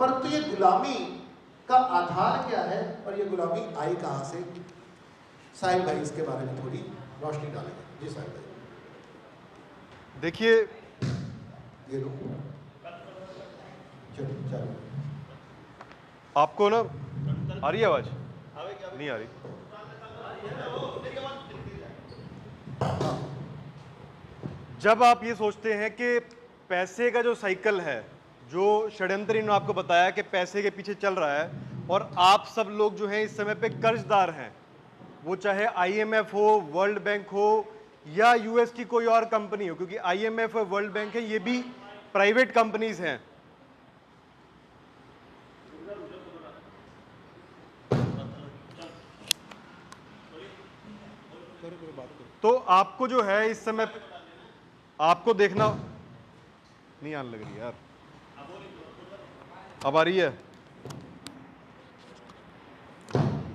परंतु ये गुलामी का आधार क्या है और ये गुलामी आई कहां से? साहिल भाई इसके बारे में थोड़ी रोशनी डालेंगे। जी साहिल भाई। देखिए, ये लो, चलो चलो। आपको ना आ रही है आवाज? नहीं आ रही। जब आप ये सोचते हैं कि पैसे का जो साइकिल है, जो षड्यंत्र इन्होंने आपको बताया कि पैसे के पीछे चल रहा है, और आप सब लोग जो हैं इस समय पे कर्जदार हैं, वो चाहे आईएमएफ हो, वर्ल्ड बैंक हो या यूएस की कोई और कंपनी हो, क्योंकि आईएमएफ और वर्ल्ड बैंक है ये भी प्राइवेट कंपनीज हैं। तो आपको जो है इस समय आपको देखना नहीं आने लग रही यार। अब आ रही है?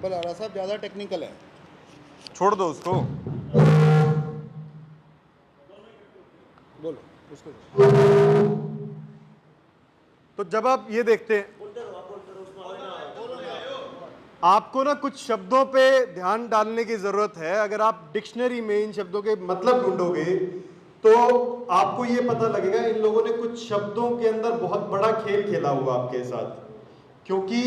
बलारा साहब ज़्यादा टेक्निकल है, छोड़ दो उसको। बोलो उसको। तो जब आप ये देखते हैं, आपको ना कुछ शब्दों पे ध्यान डालने की जरूरत है। अगर आप डिक्शनरी में इन शब्दों के मतलब ढूंढोगे तो आपको ये पता लगेगा इन लोगों ने कुछ शब्दों के अंदर बहुत बड़ा खेल खेला हुआ आपके साथ, क्योंकि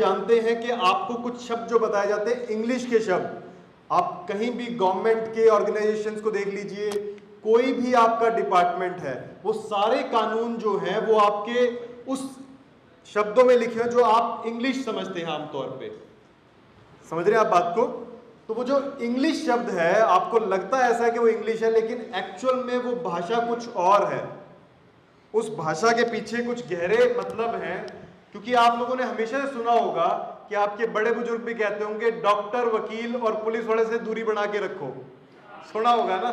जानते हैं कि आपको कुछ शब्द जो बताए जाते हैं इंग्लिश के शब्द, आप कहीं भी गवर्नमेंट के ऑर्गेनाइजेशंस को देख लीजिए, कोई भी आपका डिपार्टमेंट है, वो सारे कानून जो हैं वो आपके उस शब्दों में लिखे हैं जो आप इंग्लिश समझते हैं आमतौर पे। समझ रहे हैं आप बात को? तो वो जो इंग्लिश शब्द है, आपको लगता है ऐसा कि वो इंग्लिश है, लेकिन एक्चुअल में वो भाषा कुछ और है। उस भाषा के पीछे कुछ गहरे मतलब हैं, क्योंकि आप लोगों ने हमेशा से सुना होगा कि आपके बड़े बुजुर्ग भी कहते होंगे डॉक्टर, वकील और पुलिस वाले से दूरी बना के रखो, सुना होगा ना?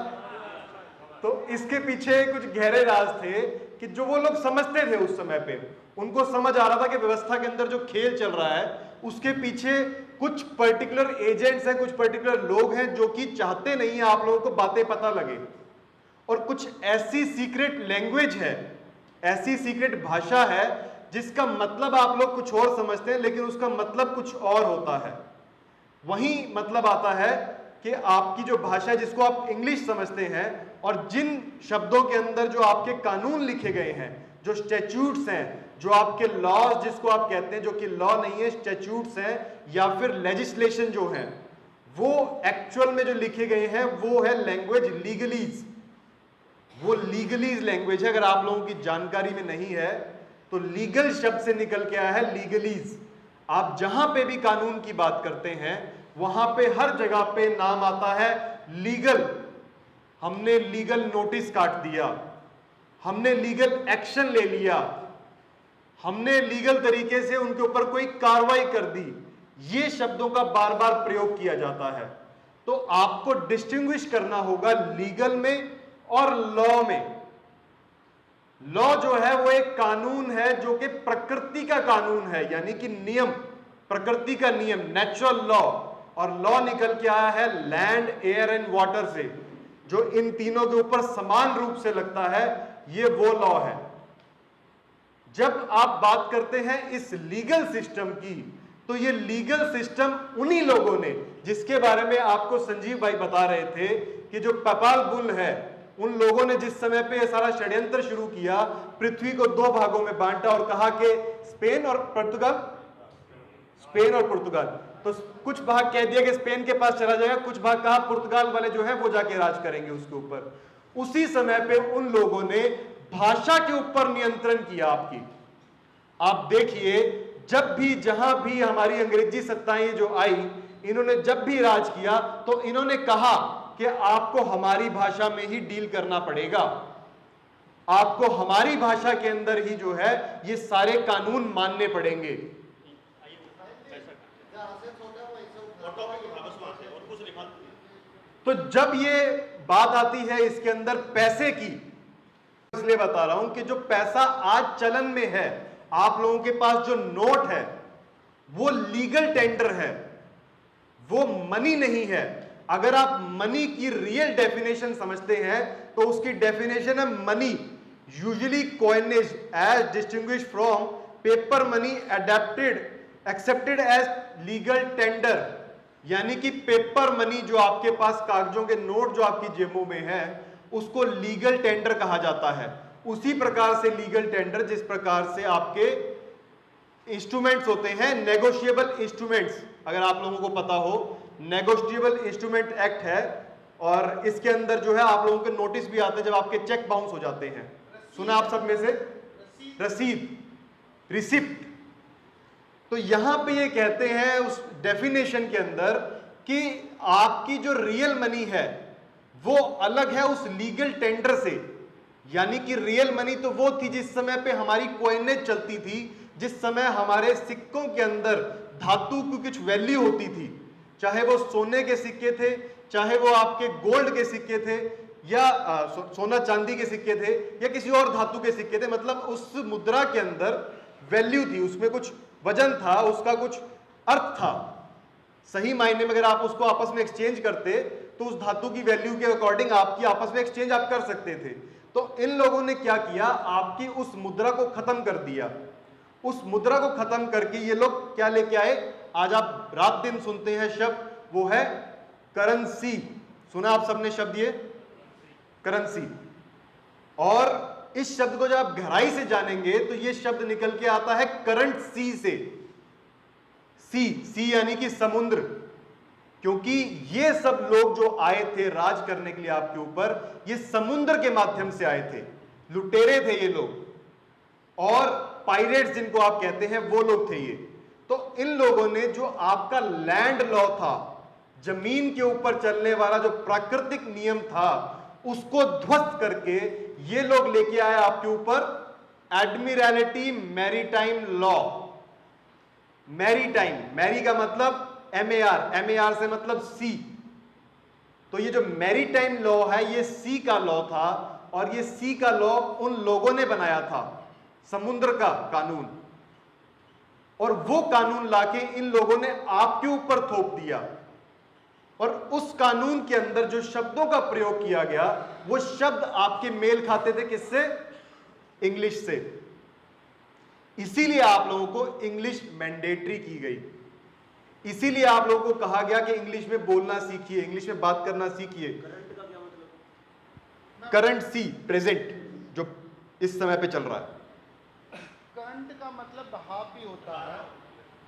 तो इसके पीछे कुछ गहरे राज थे कि जो वो लोग समझते थे उस समय पे, उनको समझ आ रहा था कि व्यवस्था के अंदर जो खेल चल रहा है उसके पीछे कुछ पर्टिकुलर एजेंट्स हैं, कुछ पर्टिकुलर लोग हैं जो कि चाहते नहीं है आप लोगों को बातें पता लगे, और कुछ ऐसी सीक्रेट लैंग्वेज है, ऐसी सीक्रेट भाषा है जिसका मतलब आप लोग कुछ और समझते हैं लेकिन उसका मतलब कुछ और होता है। वही मतलब आता है कि आपकी जो भाषा है जिसको आप इंग्लिश समझते हैं, और जिन शब्दों के अंदर जो आपके कानून लिखे गए हैं, जो स्टैट्यूट्स हैं, जो आपके लॉज जिसको आप कहते हैं, जो कि लॉ नहीं है, स्टैट्यूट्स हैं या फिर लेजिस्लेशन जो है, वो एक्चुअल में जो लिखे गए हैं वो है लैंग्वेज लीगलीज। वो लीगलीज लैंग्वेज है। अगर आप लोगों की जानकारी में नहीं है तो लीगल शब्द से निकल के आया है लीगलीज। आप जहां पे भी कानून की बात करते हैं वहां पे हर जगह पे नाम आता है लीगल। हमने लीगल नोटिस काट दिया, हमने लीगल एक्शन ले लिया, हमने लीगल तरीके से उनके ऊपर कोई कार्रवाई कर दी, ये शब्दों का बार बार प्रयोग किया जाता है। तो आपको डिस्टिंग्विश करना होगा लीगल में और लॉ में। लॉ जो है वो एक कानून है जो कि प्रकृति का कानून है, यानी कि नियम, प्रकृति का नियम, नेचुरल लॉ। और लॉ निकल के आया है लैंड, एयर एंड वाटर से, जो इन तीनों के ऊपर समान रूप से लगता है, ये वो लॉ है। जब आप बात करते हैं इस लीगल सिस्टम की, तो ये लीगल सिस्टम उन्हीं लोगों ने, जिसके बारे में आपको संजीव भाई बता रहे थे कि जो पेपाल बुल है, उन लोगों ने जिस समय पे ये सारा षड्यंत्र शुरू किया, पृथ्वी को दो भागों में बांटा और कहा कि स्पेन और पुर्तगाल, स्पेन और पुर्तगाल, तो कुछ भाग कह दिया कि स्पेन के पास चला जाएगा, कुछ भाग कहा पुर्तगाल वाले जो है वो जाके राज करेंगे उसके ऊपर। उसी समय पे उन लोगों ने भाषा के ऊपर नियंत्रण किया आपकी। आप देखिए, जब भी जहां भी हमारी अंग्रेजी सत्ताएं जो आई, इन्होंने जब भी राज किया तो इन्होंने कहा कि आपको हमारी भाषा में ही डील करना पड़ेगा, आपको हमारी भाषा के अंदर ही जो है ये सारे कानून मानने पड़ेंगे। तो जब ये बात आती है इसके अंदर पैसे की, इसलिए बता रहा हूं कि जो पैसा आज चलन में है, आप लोगों के पास जो नोट है वो लीगल टेंडर है, वो मनी नहीं है। अगर आप मनी की रियल डेफिनेशन समझते हैं तो उसकी डेफिनेशन है money usually coinage as distinguish from paper money accepted as legal tender, यानी कि पेपर मनी जो आपके पास कागजों के नोट जो आपकी जेबों में है उसको लीगल टेंडर कहा जाता है। उसी प्रकार से लीगल टेंडर जिस प्रकार से आपके इंस्ट्रूमेंट्स होते हैं, नेगोशिएबल इंस्ट्रूमेंट्स, अगर आप लोगों को पता हो नेगोशिएबल इंस्ट्रूमेंट एक्ट है, और इसके अंदर जो है आप लोगों के नोटिस भी आते हैं जब आपके चेक बाउंस हो जाते हैं। सुना आप सब में से? रसीद, रिसिप्ट। तो यहां पे ये कहते हैं उस डेफिनेशन के अंदर कि आपकी जो रियल मनी है वो अलग है उस लीगल टेंडर से, यानी कि रियल मनी तो वो थी जिस समय पे हमारी कॉइनेज चलती थी, जिस समय हमारे सिक्कों के अंदर धातु की कुछ वैल्यू होती थी, चाहे वो सोने के सिक्के थे, चाहे वो आपके गोल्ड के सिक्के थे, या सोना चांदी के सिक्के थे, या किसी और धातु के सिक्के थे। मतलब उस मुद्रा के अंदर वैल्यू थी, उसमें कुछ वजन था, उसका कुछ अर्थ था। सही मायने में अगर आप उसको आपस में एक्सचेंज करते तो उस धातु की वैल्यू के अकॉर्डिंग आपकी आपस में एक्सचेंज आप कर सकते थे। तो इन लोगों ने क्या किया, आपकी उस मुद्रा को खत्म कर दिया। उस मुद्रा को खत्म करके ये लोग क्या लेके आए, आज आप रात दिन सुनते हैं शब्द, वो है करेंसी। सुना आप सबने शब्द ये करेंसी। और इस शब्द को जब आप गहराई से जानेंगे तो ये शब्द निकल के आता है करंट सी से। सी यानी कि समुद्र, क्योंकि ये सब लोग जो आए थे राज करने के लिए आपके ऊपर, ये समुद्र के माध्यम से आए थे, लुटेरे थे ये लोग, और पायरेट्स जिनको आप कहते हैं वो लोग थे ये। तो इन लोगों ने जो आपका लैंड लॉ था, जमीन के ऊपर चलने वाला जो प्राकृतिक नियम था, उसको ध्वस्त करके ये लोग लेके आए आपके ऊपर एडमिरैलिटी मैरीटाइम लॉ। मैरीटाइम, मैरी का मतलब MAR से मतलब सी। तो ये जो मैरीटाइम लॉ है ये सी का लॉ था, और ये सी का लॉ उन लोगों ने बनाया था, समुद्र का कानून, और वो कानून लाके इन लोगों ने आपके ऊपर थोप दिया। और उस कानून के अंदर जो शब्दों का प्रयोग किया गया वो शब्द आपके मेल खाते थे किससे? इंग्लिश से। इसीलिए आप लोगों को इंग्लिश मैंडेटरी की गई, इसीलिए आप लोगों को कहा गया कि इंग्लिश में बोलना सीखिए, इंग्लिश में बात करना सीखिए। करंट सी, प्रेजेंट, जो इस समय पे चल रहा है। करंट का मतलब बहाव भी होता है,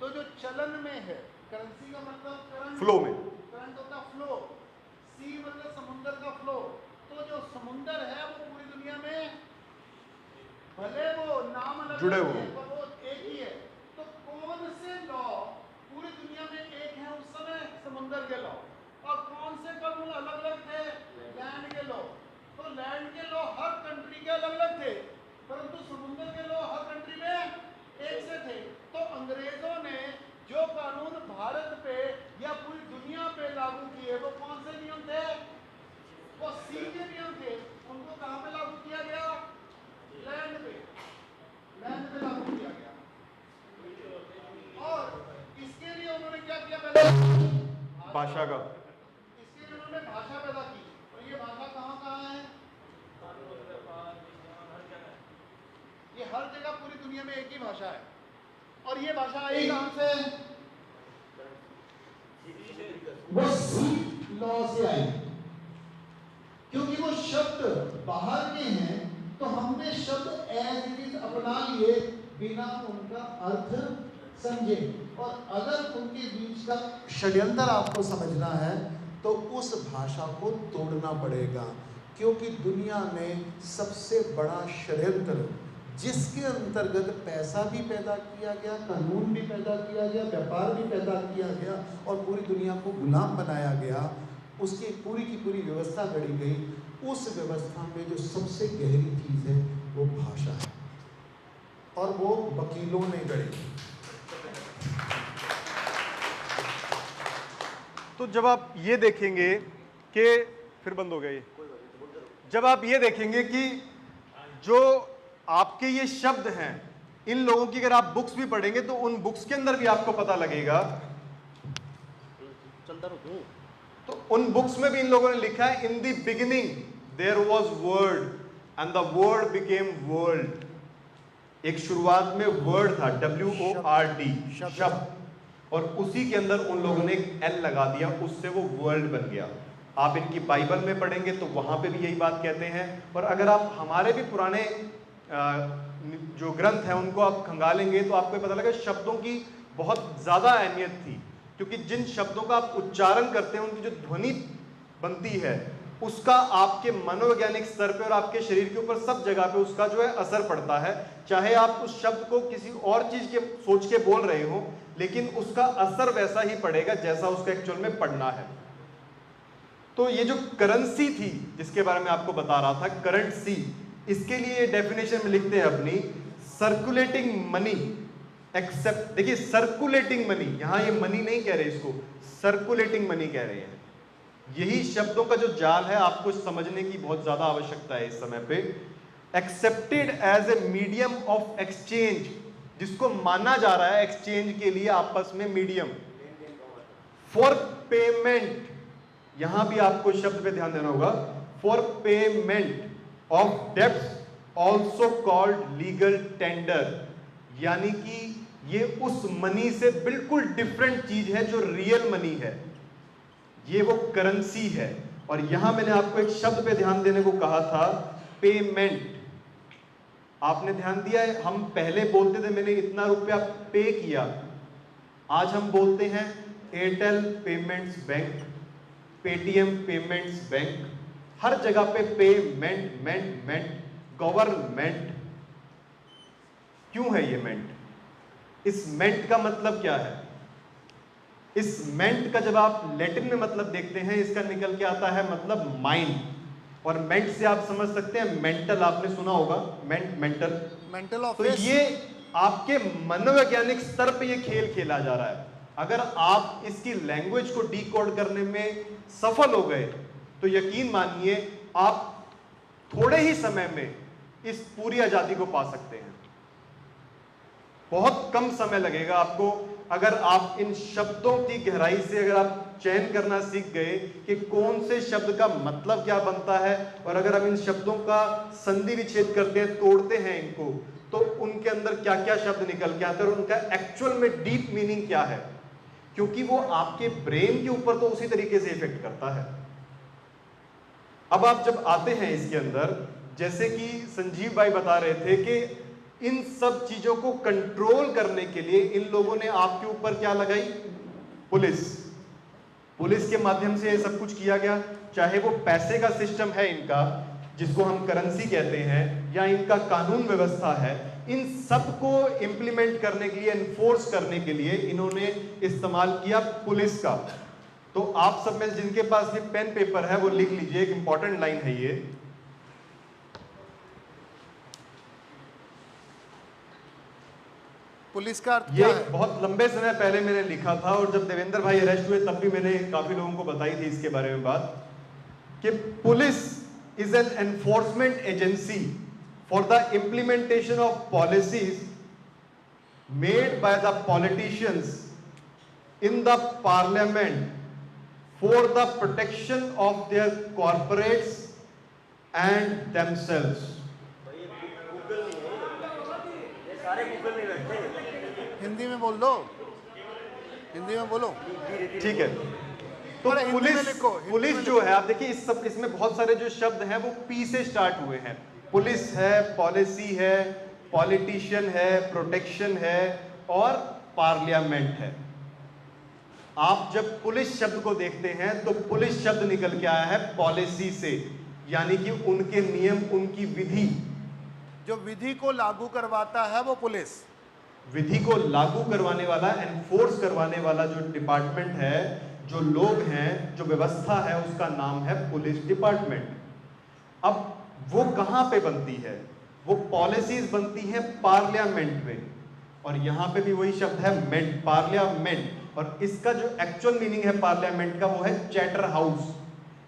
तो जो चलन में है, करेंसी का मतलब करंट, फ्लो में, करंट होता है फ्लो, सी मतलब समुद्र का फ्लो। तो जो समुद्र है वो पूरी दुनिया में भले वो नाम अलग जुड़े हुए है पर वो एक ही है। तो कौन से लॉ पूरी दुनिया में एक है उस समय? समुद्र के लॉ। और कौन से कानून अलग अलग थे? लैंड के लॉ। तो लैंड के लॉ हर कंट्री के अलग अलग थे, परंतु समुद्र के लॉ हर कंट्री में एक से थे। तो अंग्रेजों ने जो कानून भारत पे या पूरी दुनिया पे लागू किए वो कौन से नियम थे? वो सी के नियम थे। उनको कहाँ पे लागू किया गया? लैंड पे, लैंड पे लागू किया गया। और इसके लिए उन्होंने क्या किया? पहले भाषा का, इसके लिए उन्होंने भाषा पैदा की। और ये भाषा कहाँ है? ये हर जगह पूरी दुनिया में एक ही भाषा है। और ये भाषा आई कहाँ से? वो सी लॉ से आई। क्योंकि वो शब्द बाहर के हैं तो हमने शब्द एज इट इज अपना लिए बिना उनका अर्थ समझे। और अगर उनके बीच का षड्यंत्र आपको समझना है तो उस भाषा को तोड़ना पड़ेगा, क्योंकि दुनिया में सबसे बड़ा षड्यंत्र जिसके अंतर्गत पैसा भी पैदा किया गया, कानून भी पैदा किया गया, व्यापार भी पैदा किया गया और पूरी दुनिया को गुलाम बनाया गया, उसकी पूरी की पूरी व्यवस्था गढ़ी गई। उस व्यवस्था में जो सबसे गहरी चीज़ है वो भाषा है, और वो वकीलों ने गढ़ी। तो जब आप ये देखेंगे कि फिर बंद हो गया ये, जब आप ये देखेंगे कि जो आपके ये शब्द हैं, इन लोगों की अगर आप बुक्स भी पढ़ेंगे तो उन बुक्स के अंदर भी आपको पता लगेगा, तो उन बुक्स में भी इन लोगों ने लिखा है, in the beginning there was word and the word became world. एक शुरुआत में वर्ड था WORD, शब्द। शब्द, और उसी के अंदर उन लोगों ने एक L लगा दिया, उससे वो वर्ल्ड बन गया। आप इनकी बाइबल में पढ़ेंगे तो वहां पे भी यही बात कहते हैं, और अगर आप हमारे भी पुराने जो ग्रंथ हैं उनको आप खंगालेंगे तो आपको पता लगा शब्दों की बहुत ज्यादा अहमियत थी, क्योंकि जिन शब्दों का आप उच्चारण करते हैं उनकी जो ध्वनि बनती है उसका आपके मनोवैज्ञानिक स्तर पे और आपके शरीर के ऊपर सब जगह पे उसका जो है असर पड़ता है। चाहे आप उस शब्द को किसी और चीज के सोच के बोल रहे हो, लेकिन उसका असर वैसा ही पड़ेगा जैसा उसका एक्चुअल में पढ़ना है। तो ये जो करेंसी थी जिसके बारे में आपको बता रहा था, करेंसी, इसके लिए डेफिनेशन में लिखते हैं अपनी, सर्कुलेटिंग मनी एक्सेप्ट, देखिए सर्कुलेटिंग मनी, यहां ये मनी नहीं कह रहे, इसको सर्कुलेटिंग मनी कह रहे हैं। यही शब्दों का जो जाल है आपको समझने की बहुत ज्यादा आवश्यकता है इस समय पे। Accepted as a medium of exchange, जिसको माना जा रहा है एक्सचेंज के लिए आपस में मीडियम, फॉर पेमेंट, यहां भी आपको शब्द पे ध्यान देना होगा, for payment of debts also called legal tender, यानी कि ये उस मनी से बिल्कुल डिफरेंट चीज है जो रियल मनी है, ये वो करेंसी है। और यहां मैंने आपको एक शब्द पे ध्यान देने को कहा था, पेमेंट। आपने ध्यान दिया है, हम पहले बोलते थे मैंने इतना रुपया पे किया, आज हम बोलते हैं Airtel payments bank, Paytm payments bank, हर जगह पे पेमेंट, मेंट, गवर्नमेंट। क्यों है ये मेंट? इस मेंट का मतलब क्या है? इस मेंट का जब आप लैटिन में मतलब देखते हैं, इसका निकल के आता है मतलब माइंड, और मेंट से आप समझ सकते हैं मेंटल, आपने सुना होगा मेंटल। मेंटल तो ऑफिस। ये आपके मनोवैज्ञानिक स्तर पे ये खेल खेला जा रहा है। अगर आप इसकी लैंग्वेज को डिकोड करने में सफल हो गए तो यकीन मानिए आप थोड़े ही समय में इस पूरी आजादी को पा सकते हैं। बहुत कम समय लगेगा आपको, अगर आप इन शब्दों की गहराई से अगर आप चयन करना सीख गए कि कौन से शब्द का मतलब क्या बनता है, और अगर हम इन शब्दों का संधि विच्छेद करते हैं, तोड़ते हैं इनको, तो उनके अंदर क्या क्या शब्द निकल के आते हैं और उनका एक्चुअल में डीप मीनिंग क्या है, क्योंकि वो आपके ब्रेन के ऊपर तो उसी तरीके से इफेक्ट करता है। अब आप जब आते हैं इसके अंदर, जैसे कि संजीव भाई बता रहे थे कि इन सब चीजों को कंट्रोल करने के लिए इन लोगों ने आपके ऊपर क्या लगाई? पुलिस। पुलिस के माध्यम से ये सब कुछ किया गया, चाहे वो पैसे का सिस्टम है इनका जिसको हम करेंसी कहते हैं, या इनका कानून व्यवस्था है, इन सब को इंप्लीमेंट करने के लिए, एनफोर्स करने के लिए इन्होंने इस्तेमाल किया पुलिस का। तो आप सब में जिनके पास भी पेन पेपर है वो लिख लीजिए, एक इंपॉर्टेंट लाइन है ये, पुलिस का अर्थ ये क्या है? बहुत लंबे समय पहले मैंने लिखा था, और जब देवेंद्र भाई अरेस्ट हुए तब भी मैंने काफी लोगों को बताई थी इसके बारे में बात, कि police is an enforcement agency for the implementation of policies made by the politicians in the parliament for the protection of their corporates and themselves. Hindi में बोल दो, हिंदी में बोलो। ठीक है, तो अरे हिंदी में पुलिस, लिखो, हिंदी पुलिस में जो है, आप देखिए इस सब, इसमें बहुत सारे जो शब्द हैं वो पी से स्टार्ट हुए हैं। पुलिस है, पॉलिसी है, पॉलिटिशियन है, प्रोटेक्शन है, और पार्लियामेंट है। आप जब पुलिस शब्द को देखते हैं तो पुलिस शब्द निकल के आया है पॉलिसी से, यानी कि उनके नियम, उनकी विधि, जो विधि को लागू करवाता है वो पुलिस। विधि को लागू करवाने वाला, एनफोर्स करवाने वाला जो डिपार्टमेंट है, जो लोग हैं, जो व्यवस्था है, उसका नाम है पुलिस डिपार्टमेंट। अब वो कहां पे बनती है? वो पॉलिसीज बनती हैं पार्लियामेंट में, और यहां पे भी वही शब्द है मेंट, पार्लियामेंट। और इसका जो एक्चुअल मीनिंग है पार्लियामेंट का वो है चैटर हाउस,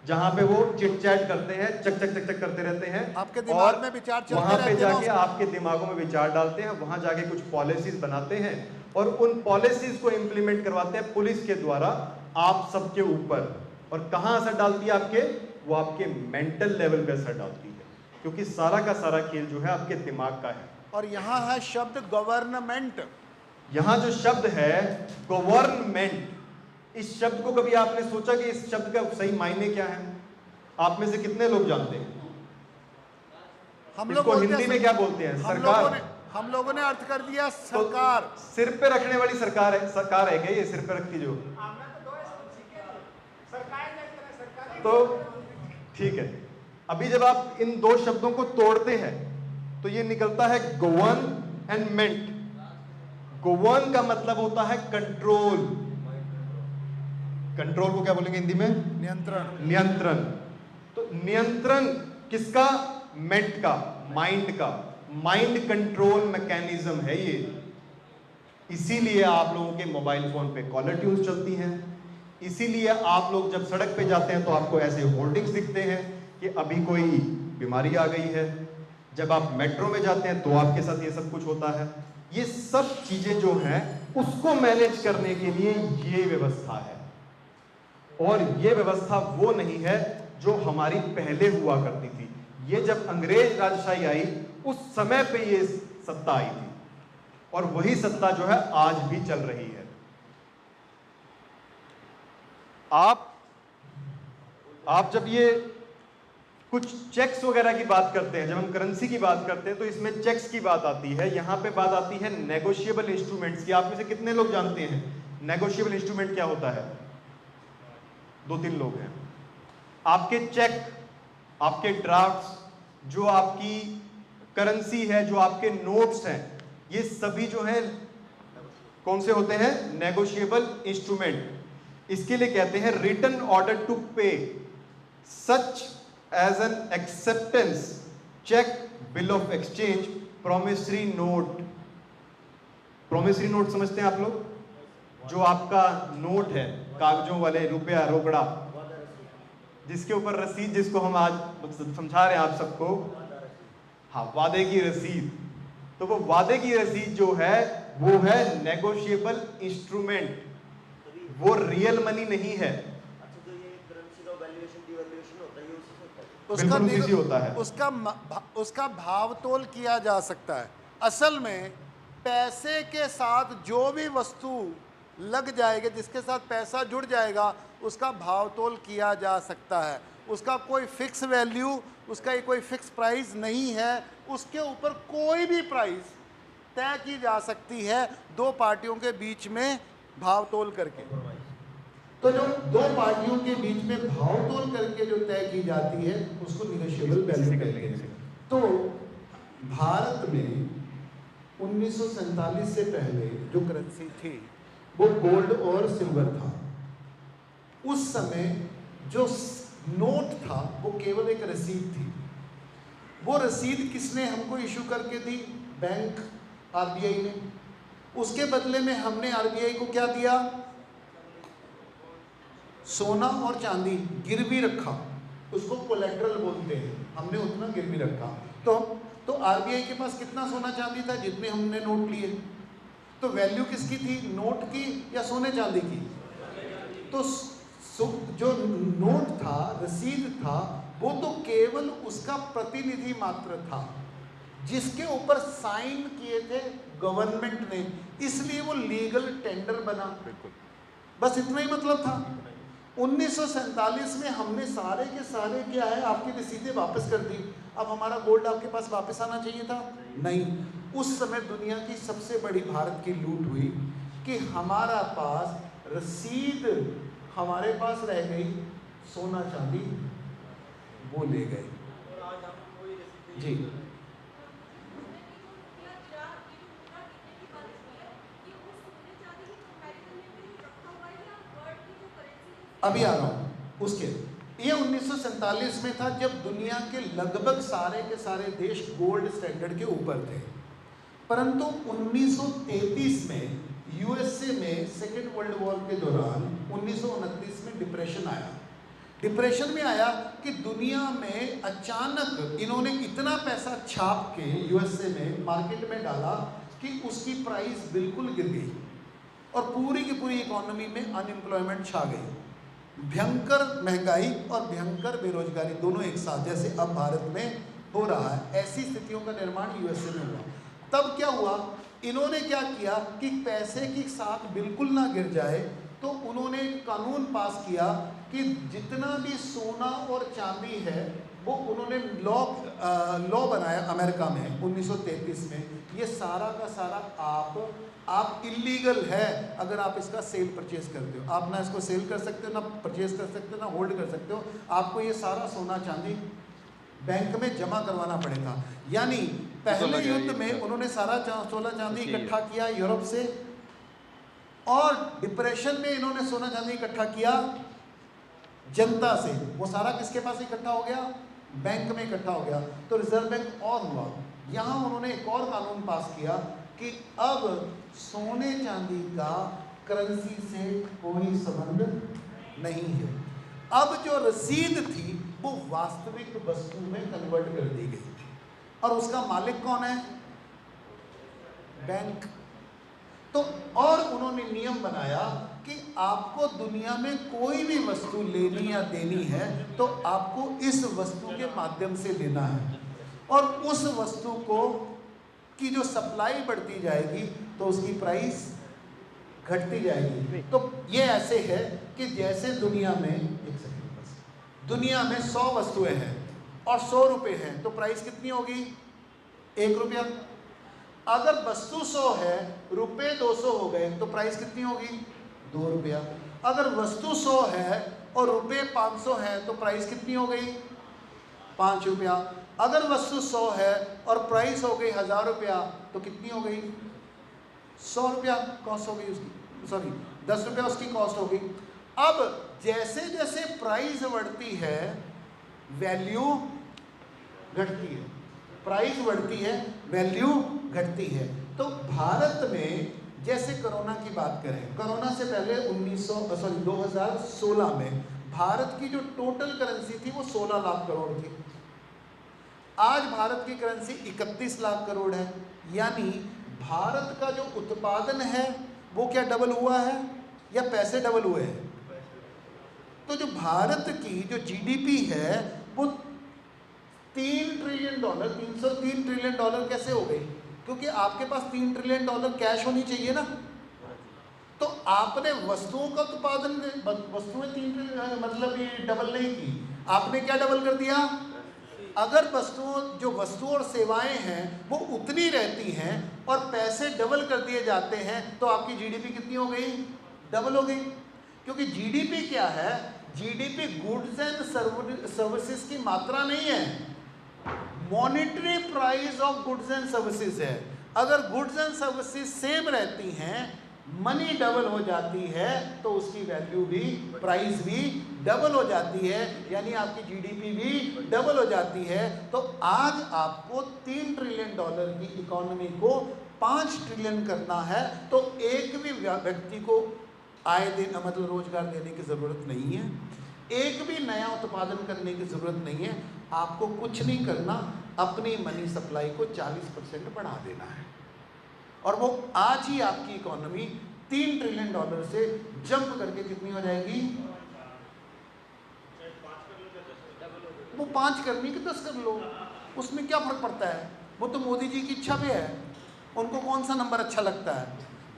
जहां पे वो चिट चैट करते हैं, चक चक चक चक करते रहते हैं, आपके दिमाग में विचार चलते वहां पे रहते हैं ना जाके उसमें। आपके दिमागों में विचार डालते हैं, वहां जाके कुछ पॉलिसीज बनाते हैं, और उन पॉलिसीज को इंप्लीमेंट करवाते हैं पुलिस के द्वारा आप सबके ऊपर। और कहां असर डालती है आपके? वो आपके मेंटल लेवल पे असर डालती है, क्योंकि सारा का सारा खेल जो है आपके दिमाग का है। और यहाँ है शब्द गवर्नमेंट। यहां जो शब्द है गवर्नमेंट, इस शब्द को कभी आपने सोचा कि इस शब्द का सही मायने क्या है? आप में से कितने लोग जानते हैं हम लोग इसको बोलते हिंदी हैं में क्या बोलते हैं? सरकार। हम लोगों ने अर्थ कर दिया सरकार। तो सिर पे रखने वाली सरकार है, सरकार है क्या ये सिर पे रखती जो? तो ठीक है, अभी जब आप इन दो शब्दों को तोड़ते हैं तो ये निकलता है गवर्न एंड मेंट। गवर्न का मतलब होता है कंट्रोल। कंट्रोल को क्या बोलेंगे हिंदी में? नियंत्रण। नियंत्रण। तो नियंत्रण किसका? मेंट का, माइंड का। माइंड कंट्रोल मैकेनिज्म है ये। इसीलिए आप लोगों के मोबाइल फोन पे कॉलर ट्यून्स चलती हैं, इसीलिए आप लोग जब सड़क पे जाते हैं तो आपको ऐसे होर्डिंग्स दिखते हैं कि अभी कोई बीमारी आ गई है। जब आप मेट्रो में जाते हैं तो आपके साथ ये सब कुछ होता है। ये सब चीजें जो हैं उसको मैनेज करने के लिए ये व्यवस्था है, और ये व्यवस्था वो नहीं है जो हमारी पहले हुआ करती थी। ये जब अंग्रेज राजशाही आई उस समय पे ये सत्ता आई थी, और वही सत्ता जो है आज भी चल रही है। आप जब ये कुछ चेक्स वगैरह की बात करते हैं, जब हम करेंसी की बात करते हैं तो इसमें चेक्स की बात आती है। यहां पे बात आती है नेगोशिएबल इंस्ट्रूमेंट्स की। आप में से कितने लोग जानते हैं नेगोशिएबल इंस्ट्रूमेंट क्या होता है? 2-3 लोग हैं। आपके चेक, आपके ड्राफ्ट्स, जो आपकी करेंसी है, जो आपके नोट्स हैं, ये सभी जो हैं कौन से होते हैं? Negotiable instrument. इसके लिए कहते हैं written order to pay such as an acceptance, cheque, bill of exchange, promissory note. Promissory note समझते हैं आप लोग? जो आपका नोट है, कागजों वाले, रुपया, रोकड़ा, जिसके ऊपर रसीद, जिसको हम आज समझा रहे हैं आप सबको, हाँ, वादे की रसीद। तो वो वादे की रसीद जो है वो है नेगोशिएबल इंस्ट्रूमेंट, वो रियल मनी नहीं है। उसका भाव तोल किया जा सकता है। असल में पैसे के साथ जो भी वस्तु लग जाएगी, जिसके साथ पैसा जुड़ जाएगा, उसका भाव तोल किया जा सकता है। उसका कोई फिक्स वैल्यू, उसका कोई फिक्स प्राइस नहीं है। उसके ऊपर कोई भी प्राइस तय की जा सकती है दो पार्टियों के बीच में भाव तोल करके। तो जो दो पार्टियों के बीच में भाव तोल करके जो तय की जाती है उसको निगोशिएबल वैल्यू कहते हैं। तो भारत में 1947 से पहले जो करेंसी थी वो गोल्ड और सिल्वर था। उस समय जो नोट था वो केवल एक रसीद थी। वो रसीद किसने हमको इशू करके दी? बैंक, आरबीआई ने। उसके बदले में हमने आरबीआई को क्या दिया? सोना और चांदी गिरवी रखा, उसको कोलेट्रल बोलते हैं। हमने उतना गिरवी रखा। तो आरबीआई के पास कितना सोना चांदी था? जितने हमने नोट लिए। तो वैल्यू किसकी थी? नोट की या सोने चांदी की? तो जो नोट था, रसीद था, वो तो केवल उसका प्रतिनिधि मात्र था जिसके ऊपर साइन किए थे गवर्नमेंट ने, इसलिए वो लीगल टेंडर बना। बस इतना ही मतलब था। 1947 में हमने सारे के सारे क्या है, आपकी रसीदें वापस कर दी। अब हमारा गोल्ड आपके पास वापस आना चाहिए था? नहीं। उस समय दुनिया की सबसे बड़ी भारत की लूट हुई कि हमारा पास रसीद हमारे पास रह गई, सोना चांदी वो ले गए। जी, अभी आ रहा हूँ उसके। ये 1947 में था जब दुनिया के लगभग सारे के सारे देश गोल्ड स्टैंडर्ड के ऊपर थे। परंतु 1933 में यूएसए में सेकेंड वर्ल्ड वॉर के दौरान 1929 में डिप्रेशन आया। डिप्रेशन में आया कि दुनिया में अचानक इन्होंने इतना पैसा छाप के यूएसए में मार्केट में डाला कि उसकी प्राइस बिल्कुल गिर गई और पूरी की पूरी इकोनॉमी में अनएम्प्लॉयमेंट छा गई। भयंकर महंगाई और भयंकर बेरोजगारी दोनों एक साथ, जैसे अब भारत में हो रहा है, ऐसी स्थितियों का निर्माण यूएसए में हुआ। तब क्या हुआ, इन्होंने क्या किया कि पैसे की साख बिल्कुल ना गिर जाए, तो उन्होंने एक कानून पास किया कि जितना भी सोना और चांदी है वो उन्होंने लॉ बनाया अमेरिका में 1933 में, ये सारा का सारा आप इलीगल है अगर आप इसका सेल परचेज करते हो। आप ना इसको सेल कर सकते हो, ना परचेज कर सकते हो, ना होल्ड कर सकते हो। आपको ये सारा सोना चांदी बैंक में जमा करवाना पड़ेगा। यानी पहले युद्ध में उन्होंने सारा सोना चांदी इकट्ठा किया यूरोप से, और डिप्रेशन में इन्होंने सोना चांदी इकट्ठा किया जनता से। वो सारा किसके पास इकट्ठा हो गया, बैंक में इकट्ठा हो गया। तो रिजर्व बैंक और हुआ। यहाँ उन्होंने एक और कानून पास किया कि अब सोने चांदी का करेंसी से कोई संबंध नहीं है। अब जो रसीद थी वो वास्तविक वस्तु में कन्वर्ट कर दी गई, और उसका मालिक कौन है, बैंक। तो और उन्होंने नियम बनाया कि आपको दुनिया में कोई भी वस्तु लेनी या देनी है तो आपको इस वस्तु के माध्यम से लेना है, और उस वस्तु को की जो सप्लाई बढ़ती जाएगी तो उसकी प्राइस घटती जाएगी। तो ये ऐसे है कि जैसे दुनिया में, एक सेकंड बस, दुनिया में 100 वस्तुएं हैं और 100 रुपए हैं, तो प्राइस कितनी होगी, 1 रुपया। अगर वस्तु 100 है, रुपए 200 हो गए, तो प्राइस कितनी होगी, 2 रुपया। अगर वस्तु 100 है और रुपए 500 है, तो प्राइस कितनी हो गई, 5 रुपया। अगर वस्तु 100 है और प्राइस हो गई 1000 रुपया, तो कितनी हो गई, 100 रुपया कॉस्ट हो गई उसकी, सॉरी 10 रुपया उसकी कॉस्ट हो गई। अब जैसे जैसे प्राइस बढ़ती है वैल्यू घटती है, प्राइस बढ़ती है वैल्यू घटती है। तो भारत में जैसे कोरोना की बात करें, कोरोना से पहले 2016 में भारत की जो टोटल करेंसी थी वो 16 लाख करोड़ थी। आज भारत की करेंसी 31 लाख करोड़ है। यानी भारत का जो उत्पादन है वो क्या डबल हुआ है या पैसे डबल हुए हैं? तो जो भारत की जो जीडीपी है वो 3 ट्रिलियन डॉलर, 303 ट्रिलियन डॉलर कैसे हो गई? क्योंकि आपके पास 3 ट्रिलियन डॉलर कैश होनी चाहिए ना। तो आपने वस्तुओं का उत्पादन, वस्तुएं 3 ट्रिलियन मतलब ये डबल नहीं की, आपने क्या डबल कर दिया? अगर जो वस्तु और सेवाएं हैं वो उतनी रहती हैं और पैसे डबल कर दिए जाते हैं, तो आपकी जीडीपी कितनी हो गई? डबल हो गई। क्योंकि जीडीपी क्या है? जीडीपी गुड्स एंड सर्विसेज की मात्रा नहीं है, monetary price of goods and services है। अगर गुड्स एंड सर्विसेज सेम रहती हैं, मनी डबल हो जाती है, तो उसकी वैल्यू भी, प्राइस भी डबल हो जाती है, यानी आपकी जीडीपी भी डबल हो जाती है। तो आज आपको 3 ट्रिलियन डॉलर की इकोनॉमी को 5 ट्रिलियन करना है, तो एक भी व्यक्ति को आय देना, मतलब रोजगार देने की ज़रूरत नहीं है, एक भी नया उत्पादन करने की ज़रूरत नहीं है। आपको कुछ नहीं करना, अपनी मनी सप्लाई को 40% बढ़ा देना है, और वो आज ही आपकी इकोनॉमी 3 ट्रिलियन डॉलर से जंप करके कितनी हो जाएगी? वो 5 करनी कि 10 कर लो, उसमें क्या फर्क पड़ता है? वो तो मोदी जी की इच्छा पे है, उनको कौन सा नंबर अच्छा लगता है।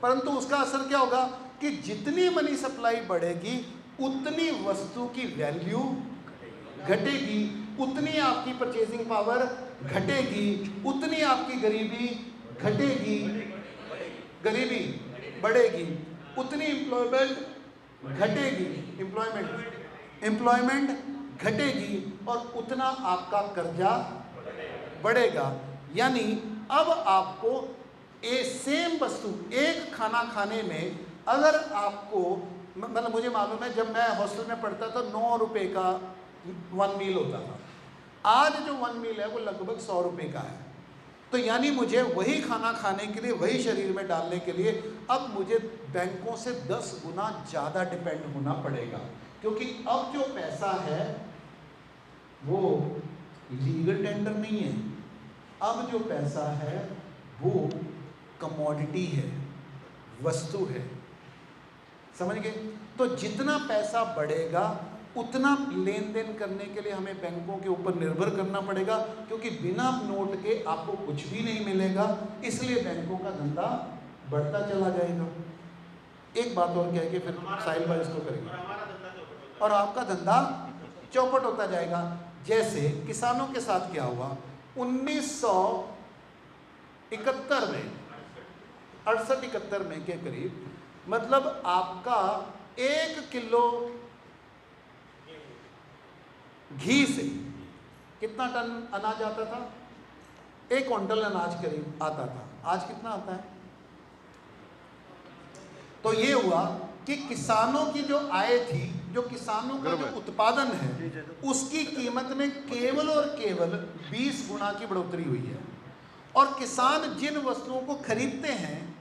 परंतु उसका असर क्या होगा कि जितनी मनी सप्लाई बढ़ेगी उतनी वस्तु की वैल्यू घटेगी, उतनी आपकी परचेजिंग पावर घटेगी, उतनी आपकी गरीबी घटेगी, गरीबी बढ़ेगी, उतनी एम्प्लॉयमेंट घटेगी, एम्प्लॉयमेंट घटेगी, और उतना आपका कर्जा बढ़ेगा। यानी अब आपको सेम वस्तु, एक खाना खाने में अगर आपको, मतलब मुझे मालूम है जब मैं हॉस्टल में पढ़ता था 9 रुपये का 1 मील होता था, आज जो 1 मील है वो लगभग 100 रुपये का है। तो यानी मुझे वही खाना खाने के लिए, वही शरीर में डालने के लिए अब मुझे बैंकों से 10 गुना ज़्यादा डिपेंड होना पड़ेगा, क्योंकि अब जो पैसा है वो लीगल टेंडर नहीं है, अब जो पैसा है वो कमोडिटी है, वस्तु है। समझ गए? तो जितना पैसा बढ़ेगा उतना लेन देन करने के लिए हमें बैंकों के ऊपर निर्भर करना पड़ेगा, क्योंकि बिना नोट के आपको कुछ भी नहीं मिलेगा, इसलिए बैंकों का धंधा बढ़ता चला जाएगा। एक बात और कह के फिर साहिल भाई इसको करेंगे, और आपका धंधा चौपट होता जाएगा। जैसे किसानों के साथ क्या हुआ 1971 में 68-71 में के करीब, मतलब आपका 1 किलो घी से कितना टन अनाज आता था? 1 क्विंटल अनाज करीब आता था। आज कितना आता है? तो ये हुआ कि किसानों की जो आय थी, जो किसानों का जो उत्पादन है, उसकी कीमत में केवल और केवल 20 गुना की बढ़ोतरी हुई है। और किसान जिन वस्तुओं को खरीदते हैं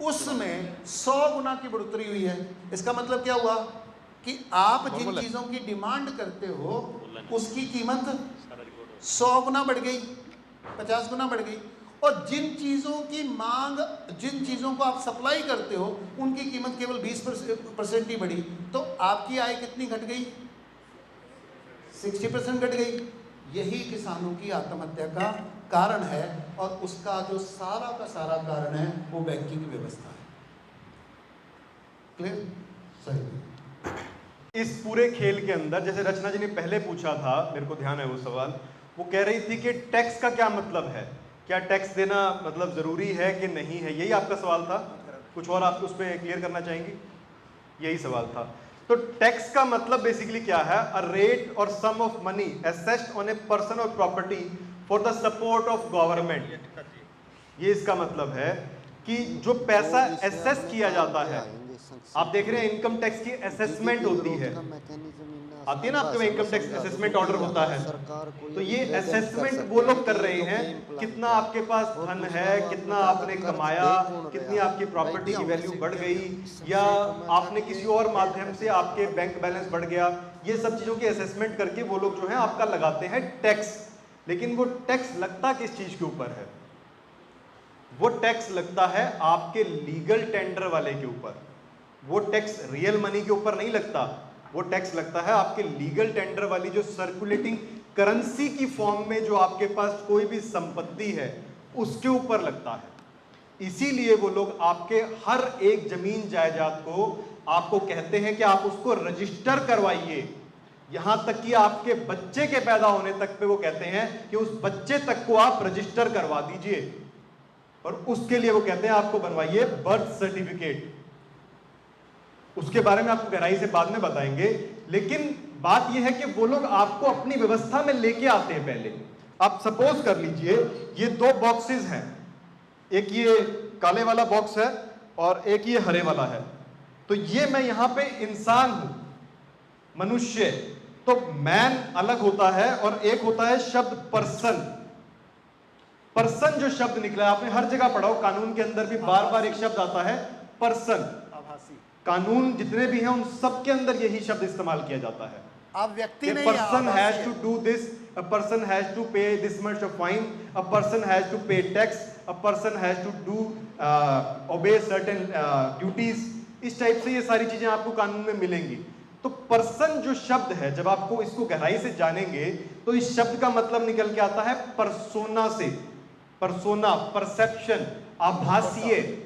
उसमें 100 गुना की बढ़ोतरी हुई है। इसका मतलब क्या हुआ कि आप जिन चीजों की डिमांड करते हो उसकी कीमत 100 गुना बढ़ गई, 50 गुना बढ़ गई, और जिन चीजों की मांग, जिन चीजों को आप सप्लाई करते हो उनकी कीमत केवल 20% ही बढ़ी। तो आपकी आय कितनी घट गई? 60% घट गई। यही किसानों की आत्महत्या का कारण है, और उसका जो सारा का सारा कारण है वो बैंकिंग व्यवस्था है। क्लियर? सही। इस पूरे खेल के अंदर, जैसे रचना जी ने पहले पूछा था, मेरे को ध्यान है वो सवाल, वो कह रही थी कि टैक्स का क्या मतलब है, क्या टैक्स देना मतलब जरूरी है कि नहीं है, यही आपका सवाल था। कुछ और आप उस पर क्लियर करना चाहेंगे? यही सवाल था। तो टैक्स का मतलब बेसिकली क्या है? A rate or sum of money assessed on a person or property for the support of government. ये इसका मतलब है कि जो पैसा एसेस किया जाता है, आप देख रहे हैं इनकम टैक्स की असेसमेंट होती है, आती है ना आपके में इनकम टैक्स असेसमेंट ऑर्डर होता है। तो ये असेसमेंट वो लोग कर रहे हैं, कितना आपके पास धन है, कितना आपने कमाया, कितनी आपकी प्रॉपर्टी की वैल्यू बढ़ गई, या आपने किसी और माध्यम से आपके बैंक बैलेंस बढ़ गया, ये सब चीजों की असेसमेंट करके वो लोग जो है आपका लगाते हैं टैक्स। लेकिन वो टैक्स लगता किस चीज के ऊपर है? वो टैक्स लगता है आपके लीगल टेंडर वाले के ऊपर। वो टैक्स रियल मनी के ऊपर नहीं लगता, वो टैक्स लगता है आपके लीगल टेंडर वाली जो सर्कुलेटिंग करेंसी की फॉर्म में जो आपके पास कोई भी संपत्ति है उसके ऊपर लगता है। इसीलिए वो लोग आपके हर एक जमीन जायदाद को आपको कहते हैं कि आप उसको रजिस्टर करवाइए। यहां तक कि आपके बच्चे के पैदा होने तक पे वो कहते हैं कि उस बच्चे तक को आप रजिस्टर करवा दीजिए, और उसके लिए वो कहते हैं आपको बनवाइए बर्थ सर्टिफिकेट। उसके बारे में आपको गहराई से बाद में बताएंगे। लेकिन बात यह है कि वो लोग आपको अपनी व्यवस्था में लेके आते हैं। पहले आप सपोज कर लीजिए ये 2 बॉक्सेस हैं, एक ये काले वाला बॉक्स है और एक ये हरे वाला है। तो ये मैं यहां पे इंसान हूं, मनुष्य। तो मैन अलग होता है और एक होता है शब्द पर्सन। पर्सन जो शब्द निकला है, आपने हर जगह पढ़ा हो, कानून के अंदर भी बार बार एक शब्द आता है पर्सन। कानून जितने भी हैं उन सब के अंदर यही शब्द इस्तेमाल किया जाता है। आप व्यक्ति नहीं, person has to do this, a person has to pay this much of fine, a person has to pay tax, a person has to do obey certain duties. इस टाइप से ये सारी चीजें आपको कानून में मिलेंगी। तो पर्सन जो शब्द है, जब आपको इसको गहराई से जानेंगे तो इस शब्द का मतलब निकल के आता है परसोना से। परसोना, परसेप्शन, आभासीय,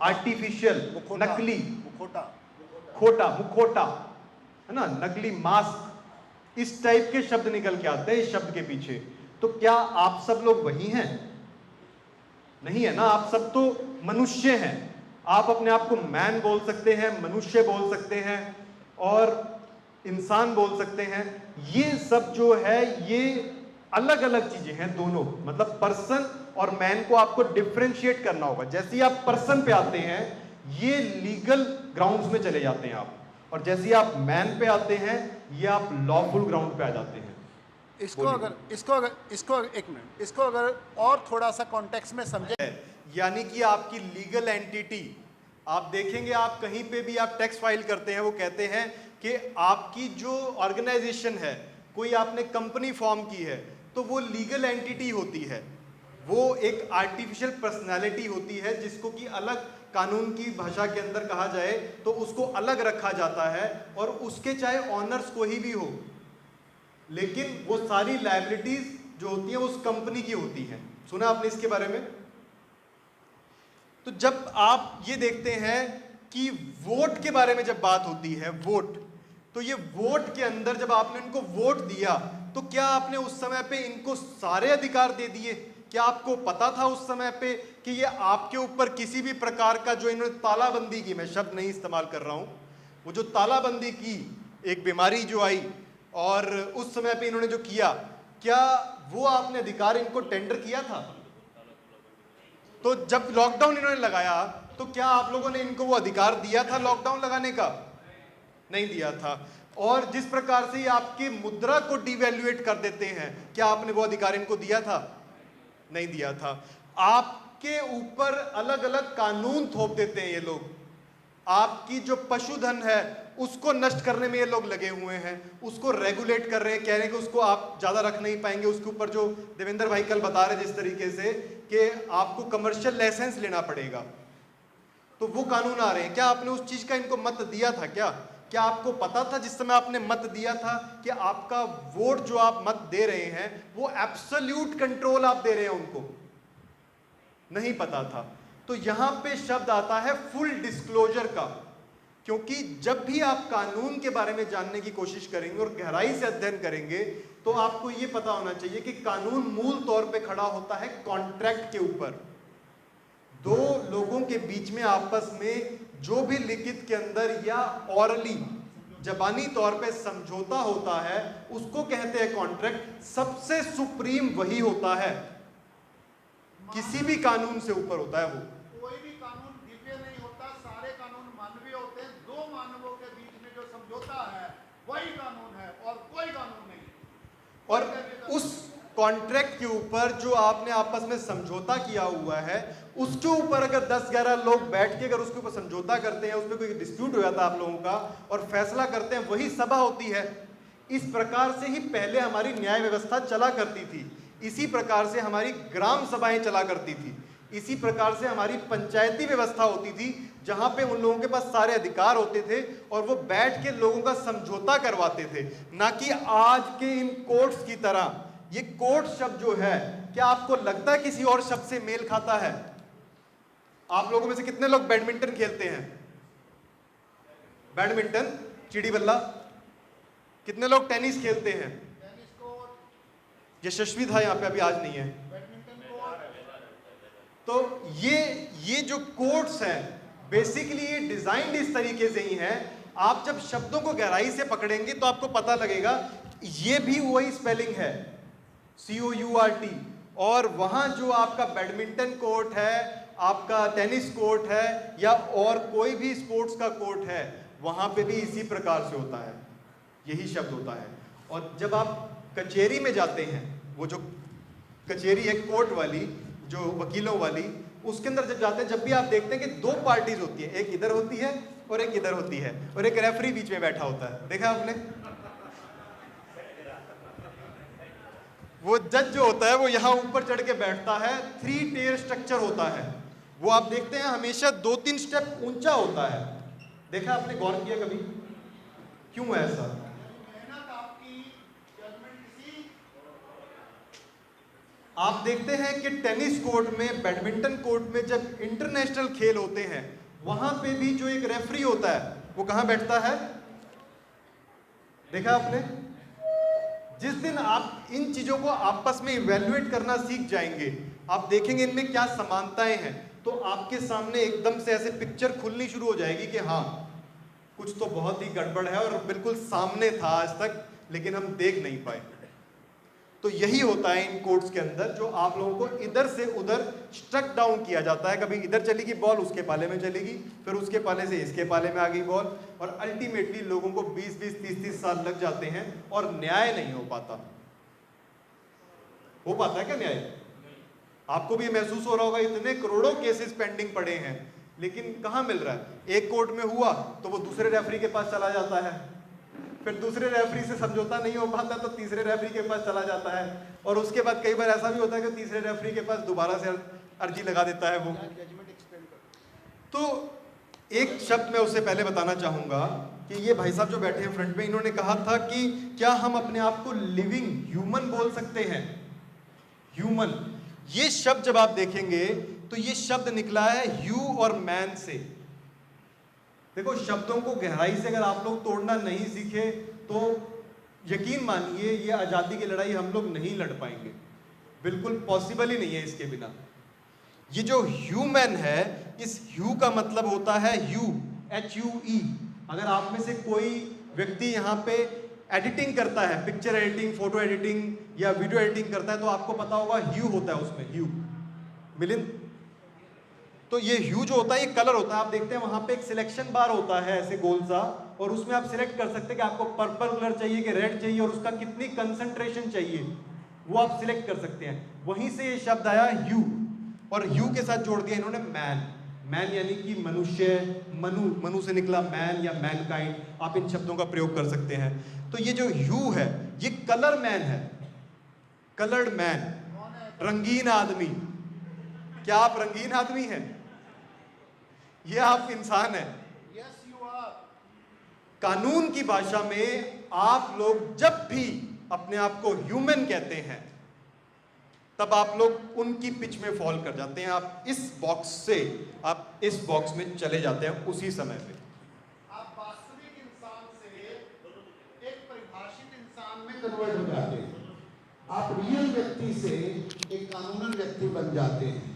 आर्टिफिशियल, नकली, खोटा, मुखोटा, है ना, नकली, मास्क, इस टाइप के शब्द निकल के आते हैं इस शब्द के पीछे। तो क्या आप सब लोग वही हैं? नहीं है ना, आप सब तो मनुष्य हैं। आप अपने आप को मैन बोल सकते हैं, मनुष्य बोल सकते हैं और इंसान बोल सकते हैं। ये सब जो है ये अलग अलग चीजें हैं दोनों। मतलब पर्सन और मैन को आपको डिफरेंशिएट करना होगा। जैसे ही आप पर्सन पे आते हैं ये लीगल ग्राउंड्स में चले जाते हैं आप, और जैसे ही आप मैन पे आते हैं ये आप लॉफुल ग्राउंड पे आ जाते हैं। इसको अगर एक मिनट, इसको अगर और थोड़ा सा कॉन्टेक्स्ट में समझे, यानी कि आपकी लीगल एंटिटी, आप देखेंगे आप कहीं पे भी आप टैक्स फाइल करते हैं वो कहते हैं कि आपकी जो ऑर्गेनाइजेशन है, कोई आपने कंपनी फॉर्म की है तो वो लीगल एंटिटी होती है। वो एक आर्टिफिशियल पर्सनालिटी होती है, जिसको कि अलग कानून की भाषा के अंदर कहा जाए तो उसको अलग रखा जाता है, और उसके चाहे ऑनर्स कोई भी हो, लेकिन वो सारी लायबिलिटीज जो होती हैं उस कंपनी की होती हैं। सुना आपने इसके बारे में? तो जब आप ये देखते हैं कि वोट के बारे में जब बात होती है, वोट, तो ये वोट के अंदर जब आपने इनको वोट दिया तो क्या आपने उस समय पे इनको सारे अधिकार दे दिए? क्या आपको पता था उस समय पे कि ये आपके ऊपर किसी भी प्रकार का जो इन्होंने तालाबंदी की, मैं शब्द नहीं इस्तेमाल कर रहा हूं, वो जो तालाबंदी की, एक बीमारी जो आई और उस समय पे इन्होंने जो किया, क्या वो आपने अधिकार इनको टेंडर किया था? तो जब लॉकडाउन इन्होंने लगाया तो क्या आप लोगों ने इनको वो अधिकार दिया था लॉकडाउन लगाने का? नहीं दिया था। और जिस प्रकार से ये आपकी मुद्रा को डिवैल्यूएट कर देते हैं, क्या आपने वो अधिकार इनको दिया था? नहीं दिया था। आपके ऊपर अलग अलग कानून थोप देते हैं ये लोग। आपकी जो पशुधन है उसको नष्ट करने में ये लोग लगे हुए हैं, उसको रेगुलेट कर रहे हैं, कह रहे हैं कि उसको आप ज्यादा रख नहीं पाएंगे। उसके ऊपर जो देवेंद्र भाई कल बता रहे जिस तरीके से कि आपको कमर्शियल लाइसेंस लेना पड़ेगा, तो वो कानून आ रहे हैं। क्या आपने उस चीज का इनको मत दिया था? क्या आपको पता था जिस समय आपने मत दिया था कि आपका वोट जो आप मत दे रहे हैं वो एब्सोल्यूट कंट्रोल आप दे रहे हैं उनको? नहीं पता था। तो यहां पे शब्द आता है फुल डिस्क्लोजर का, क्योंकि जब भी आप कानून के बारे में जानने की कोशिश करेंगे और गहराई से अध्ययन करेंगे तो आपको ये पता होना चाहिए कि कानून मूल तौर पे खड़ा होता है कॉन्ट्रैक्ट के ऊपर। दो लोगों के बीच में आपस में जो भी लिखित के अंदर या ऑरली जबानी तौर पे समझौता होता है उसको कहते हैं कॉन्ट्रैक्ट। सबसे सुप्रीम वही होता है, किसी भी कानून से ऊपर होता है वो। कोई भी कानून दिव्य नहीं होता, सारे कानून मानवीय होते हैं। दो मानवों के बीच में जो समझौता है वही कानून है और कोई कानून नहीं। और उस कॉन्ट्रैक्ट के ऊपर जो आपने आपस में समझौता किया हुआ है उसके ऊपर अगर 10-11 लोग बैठ के अगर उसके ऊपर समझौता करते हैं, उसमें कोई डिस्प्यूट हो जाता है आप लोगों का और फैसला करते हैं, वही सभा होती है। इस प्रकार से ही पहले हमारी न्याय व्यवस्था चला करती थी, इसी प्रकार से हमारी ग्राम सभाएं चला करती थी, इसी प्रकार से हमारी पंचायती व्यवस्था होती थी, जहां पे उन लोगों के पास सारे अधिकार होते थे और वो बैठ के लोगों का समझौता करवाते थे। ना कि आज के इन कोर्ट्स की तरह। ये कोर्ट शब्द जो है, क्या आपको लगता है किसी और शब्द से मेल खाता है? आप लोगों में से कितने लोग बैडमिंटन खेलते हैं? बैडमिंटन, चिड़ी बल्ला। कितने लोग टेनिस खेलते हैं? यशस्वी था यहाँ पे, अभी आज नहीं है। तो ये जो कोर्ट्स हैं बेसिकली ये डिजाइंड इस तरीके से ही हैं। आप जब शब्दों को गहराई से पकड़ेंगे तो आपको पता लगेगा ये भी वही स्पेलिंग है, COURT। और वहां जो आपका बैडमिंटन कोर्ट है, आपका टेनिस कोर्ट है या और कोई भी स्पोर्ट्स का कोर्ट है, वहां पे भी इसी प्रकार से होता है, यही शब्द होता है। और जब आप कचहरी में जाते हैं, वो जो कचहरी है कोर्ट वाली, जो वकीलों वाली, उसके अंदर जब जाते हैं, जब भी आप देखते हैं कि दो पार्टीज होती है, एक इधर होती है और एक इधर होती है और एक रेफरी बीच में बैठा होता है। देखा आपने? वो जज जो होता है वो यहाँ ऊपर चढ़ के बैठता है, 3 टियर स्ट्रक्चर होता है। वो आप देखते हैं हमेशा 2-3 स्टेप ऊंचा होता है। देखा आपने, गौर किया कभी? क्यों है ऐसा? आप देखते हैं कि टेनिस कोर्ट में, बैडमिंटन कोर्ट में जब इंटरनेशनल खेल होते हैं वहां पे भी जो एक रेफरी होता है वो कहां बैठता है? देखा आपने? जिस दिन आप इन चीजों को आपस में इवैल्यूएट करना सीख जाएंगे, आप देखेंगे इनमें क्या समानताएं हैं, तो आपके सामने एकदम से ऐसे पिक्चर खुलनी शुरू हो जाएगी कि हाँ, कुछ तो बहुत ही गड़बड़ है और बिल्कुल सामने था आज तक लेकिन हम देख नहीं पाए। तो यही होता है इन कोर्ट्स के अंदर, जो आप लोगों को इधर से उधर स्ट्रक डाउन किया जाता है। कभी इधर चलेगी बॉल, उसके पाले में चलेगी, फिर उसके पाले से इसके पाले में आ गई बॉल, और अल्टीमेटली लोगों को 20-20, 30-30 साल लग जाते हैं और न्याय नहीं हो पाता। हो पाता है क्या न्याय? आपको भी महसूस हो रहा होगा, इतने करोड़ों केसेस पेंडिंग पड़े हैं लेकिन कहां मिल रहा है? एक कोर्ट में हुआ तो वो दूसरे रेफरी के पास चला जाता है, फिर दूसरे रेफरी से समझौता नहीं हो पाता तो तीसरे रेफरी के पास चला जाता है, और उसके बाद कई बार ऐसा भी होता है कि तीसरे रेफरी के पास दोबारा से अर्जी लगा देता है वो। तो एक शब्द मैं उससे पहले बताना चाहूंगा कि ये भाई साहब जो बैठे हैं फ्रंट में, इन्होंने कहा था कि क्या हम अपने आप को लिविंग ह्यूमन बोल सकते हैं? ह्यूमन, ये शब्द जब आप देखेंगे तो ये शब्द निकला है ह्यू और मैन से। देखो, शब्दों को गहराई से अगर आप लोग तोड़ना नहीं सीखे तो यकीन मानिए ये आज़ादी की लड़ाई हम लोग नहीं लड़ पाएंगे, बिल्कुल पॉसिबल ही नहीं है इसके बिना। ये जो ह्यूमन है, इस ह्यू का मतलब होता है ह्यू, HUE। अगर आप में से कोई व्यक्ति यहाँ पे एडिटिंग करता है, पिक्चर एडिटिंग, फोटो एडिटिंग या वीडियो एडिटिंग करता है, तो आपको पता होगा ह्यू होता है उसमें, ह्यू। मिलिंद, तो ये ह्यू जो होता है ये कलर होता है। आप देखते हैं वहां पे एक सिलेक्शन बार होता है ऐसे गोल सा, और उसमें आप सिलेक्ट कर सकते हैं कि आपको पर्पल कलर चाहिए कि रेड चाहिए, और उसका कितनी कंसंट्रेशन चाहिए वो आप सिलेक्ट कर सकते हैं। वहीं से ये शब्द आया ह्यू, और ह्यू के साथ जोड़ दिया इन्होंने मैन। मैन यानी कि मनुष्य, मनु से निकला मैन या मैनकाइंड, आप इन शब्दों का प्रयोग कर सकते हैं। तो ये जो ह्यू है ये कलर मैन है, कलर्ड मैन, रंगीन आदमी। क्या आप रंगीन आदमी हैं? ये आप इंसान हैं। Yes you are. कानून की भाषा में आप लोग जब भी अपने आप को ह्यूमन कहते हैं तब आप लोग उनकी पिच में फॉल कर जाते हैं। आप इस बॉक्स से आप इस बॉक्स में चले जाते हैं उसी समय पे। आप वास्तविक इंसान से एक परिभाषित इंसान में कन्वर्ट हो जाते हैं। आप रियल व्यक्ति से एक कानूनन व्यक्ति बन जाते हैं।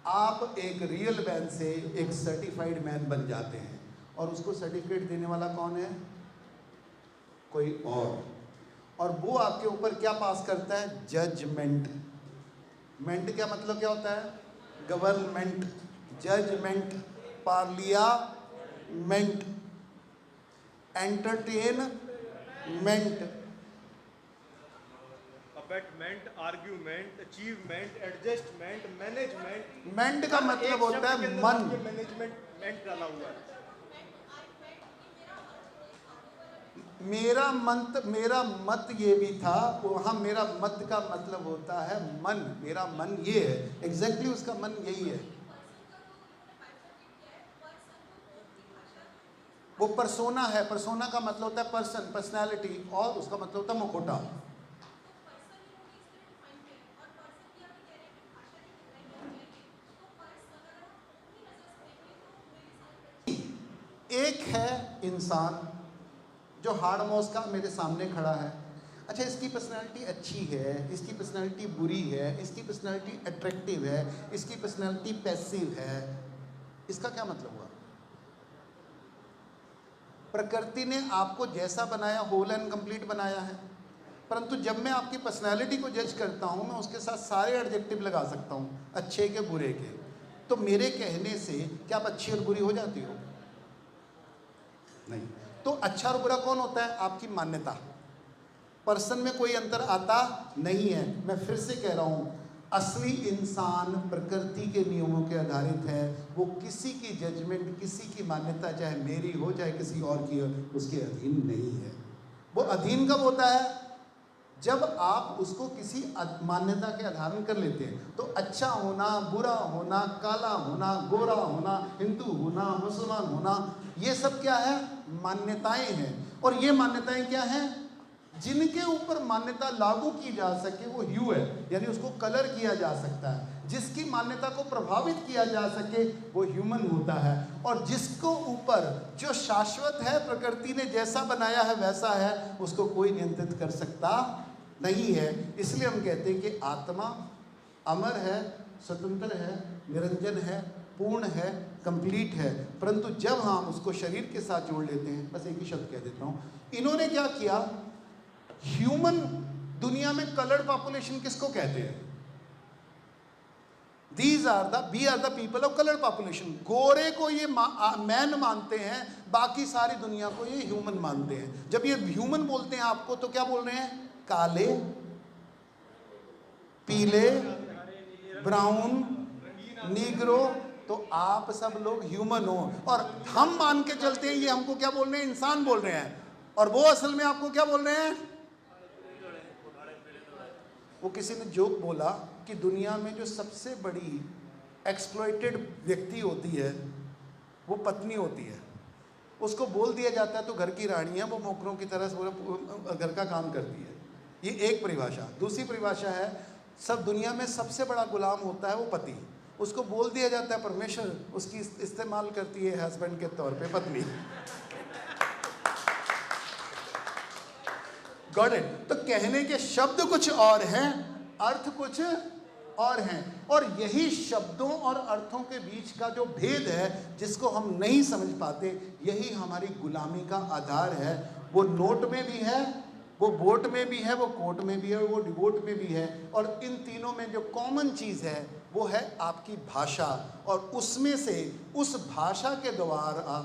आप एक रियल मैन से एक सर्टिफाइड मैन बन जाते हैं। और उसको सर्टिफिकेट देने वाला कौन है? कोई और वो आपके ऊपर क्या पास करता है? जजमेंट। मेंट क्या मतलब क्या होता है? Government, judgement, parliament, entertainment, abetment, argument, achievement, adjustment, management. Ment का मतलब होता है मन। मैनेजमेंट डाला हुआ है। मेरा मत ये भी था वहाँ। मेरा मत का मतलब होता है मन। मेरा मन ये है, एग्जैक्टली उसका मन यही है। वो पर्सोना है। पर्सोना का मतलब होता है पर्सन, पर्सनालिटी, और उसका मतलब होता है मुखौटा। एक है इंसान जो हार्ड मौस का मेरे सामने खड़ा है। अच्छा, इसकी पर्सनालिटी अच्छी है, इसकी पर्सनालिटी बुरी है, इसकी पर्सनालिटी अट्रैक्टिव है, इसकी पर्सनालिटी पैसिव है। इसका क्या मतलब हुआ? प्रकृति ने आपको जैसा बनाया होल एंड कंप्लीट बनाया है, परंतु जब मैं आपकी पर्सनालिटी को जज करता हूं, मैं उसके साथ सारे एडजेक्टिव लगा सकता हूं, अच्छे के बुरे के। तो मेरे कहने से क्या आप अच्छी और बुरी हो जाती हो? नहीं। तो अच्छा और बुरा कौन होता है? आपकी मान्यता। पर्सन में कोई अंतर आता नहीं है। मैं फिर से कह रहा हूं, असली इंसान प्रकृति के नियमों के आधारित है। वो किसी की जजमेंट, किसी की मान्यता, चाहे मेरी हो चाहे किसी और की हो, उसके अधीन नहीं है। वो अधीन कब होता है? जब आप उसको किसी मान्यता के आधार कर लेते हैं। तो अच्छा होना, बुरा होना, काला होना, गोरा होना, हिंदू होना, मुसलमान होना, ये सब क्या है? मान्यताएं हैं। और ये मान्यताएं क्या हैं? जिनके ऊपर मान्यता लागू की जा सके वो ह्यू है, यानी उसको कलर किया जा सकता है। जिसकी मान्यता को प्रभावित किया जा सके वो ह्यूमन होता है। और जिसको ऊपर जो शाश्वत है, प्रकृति ने जैसा बनाया है वैसा है, उसको कोई नियंत्रित कर सकता नहीं है। इसलिए हम कहते हैं कि आत्मा अमर है, स्वतंत्र है, निरंजन है, पूर्ण है, कंप्लीट है। परंतु जब हम उसको शरीर के साथ जोड़ लेते हैं, बस एक ही शब्द कह देता हूँ, इन्होंने क्या किया? ह्यूमन दुनिया में कलर्ड पॉपुलेशन किसको कहते हैं? We are the people of coloured population. गोरे को ये मैन मानते हैं, बाकी सारी दुनिया को ये ह्यूमन मानते हैं। जब ये ह्यूमन बोलते हैं आपको, तो क्या बोल रहे हैं? काले, पीले, ब्राउन, नीग्रो। तो आप सब लोग ह्यूमन हो, और हम मान के चलते हैं ये हमको क्या बोल रहे हैं? इंसान बोल रहे हैं। और वो असल में आपको क्या बोल रहे हैं? वो किसी ने जोक बोला कि दुनिया में जो सबसे बड़ी एक्सप्लॉइटेड व्यक्ति होती है वो पत्नी होती है। उसको बोल दिया जाता है तो घर की रानी है, वो नौकरों की तरह पूरा घर का काम करती है। ये एक परिभाषा। दूसरी परिभाषा है सब दुनिया में सबसे बड़ा गुलाम होता है वो पति। उसको बोल दिया जाता है परमेश्वर, उसकी इस्तेमाल करती है हस्बैंड के तौर पे पत्नी। Got it? तो कहने के शब्द कुछ और हैं, अर्थ कुछ और हैं, और यही शब्दों और अर्थों के बीच का जो भेद है जिसको हम नहीं समझ पाते, यही हमारी गुलामी का आधार है। वो नोट में भी है, वो वोट में भी है, वो कोर्ट में भी है, वो डिवोट में भी है। और इन तीनों में जो कॉमन चीज़ है वो है आपकी भाषा, और उसमें से उस भाषा के द्वारा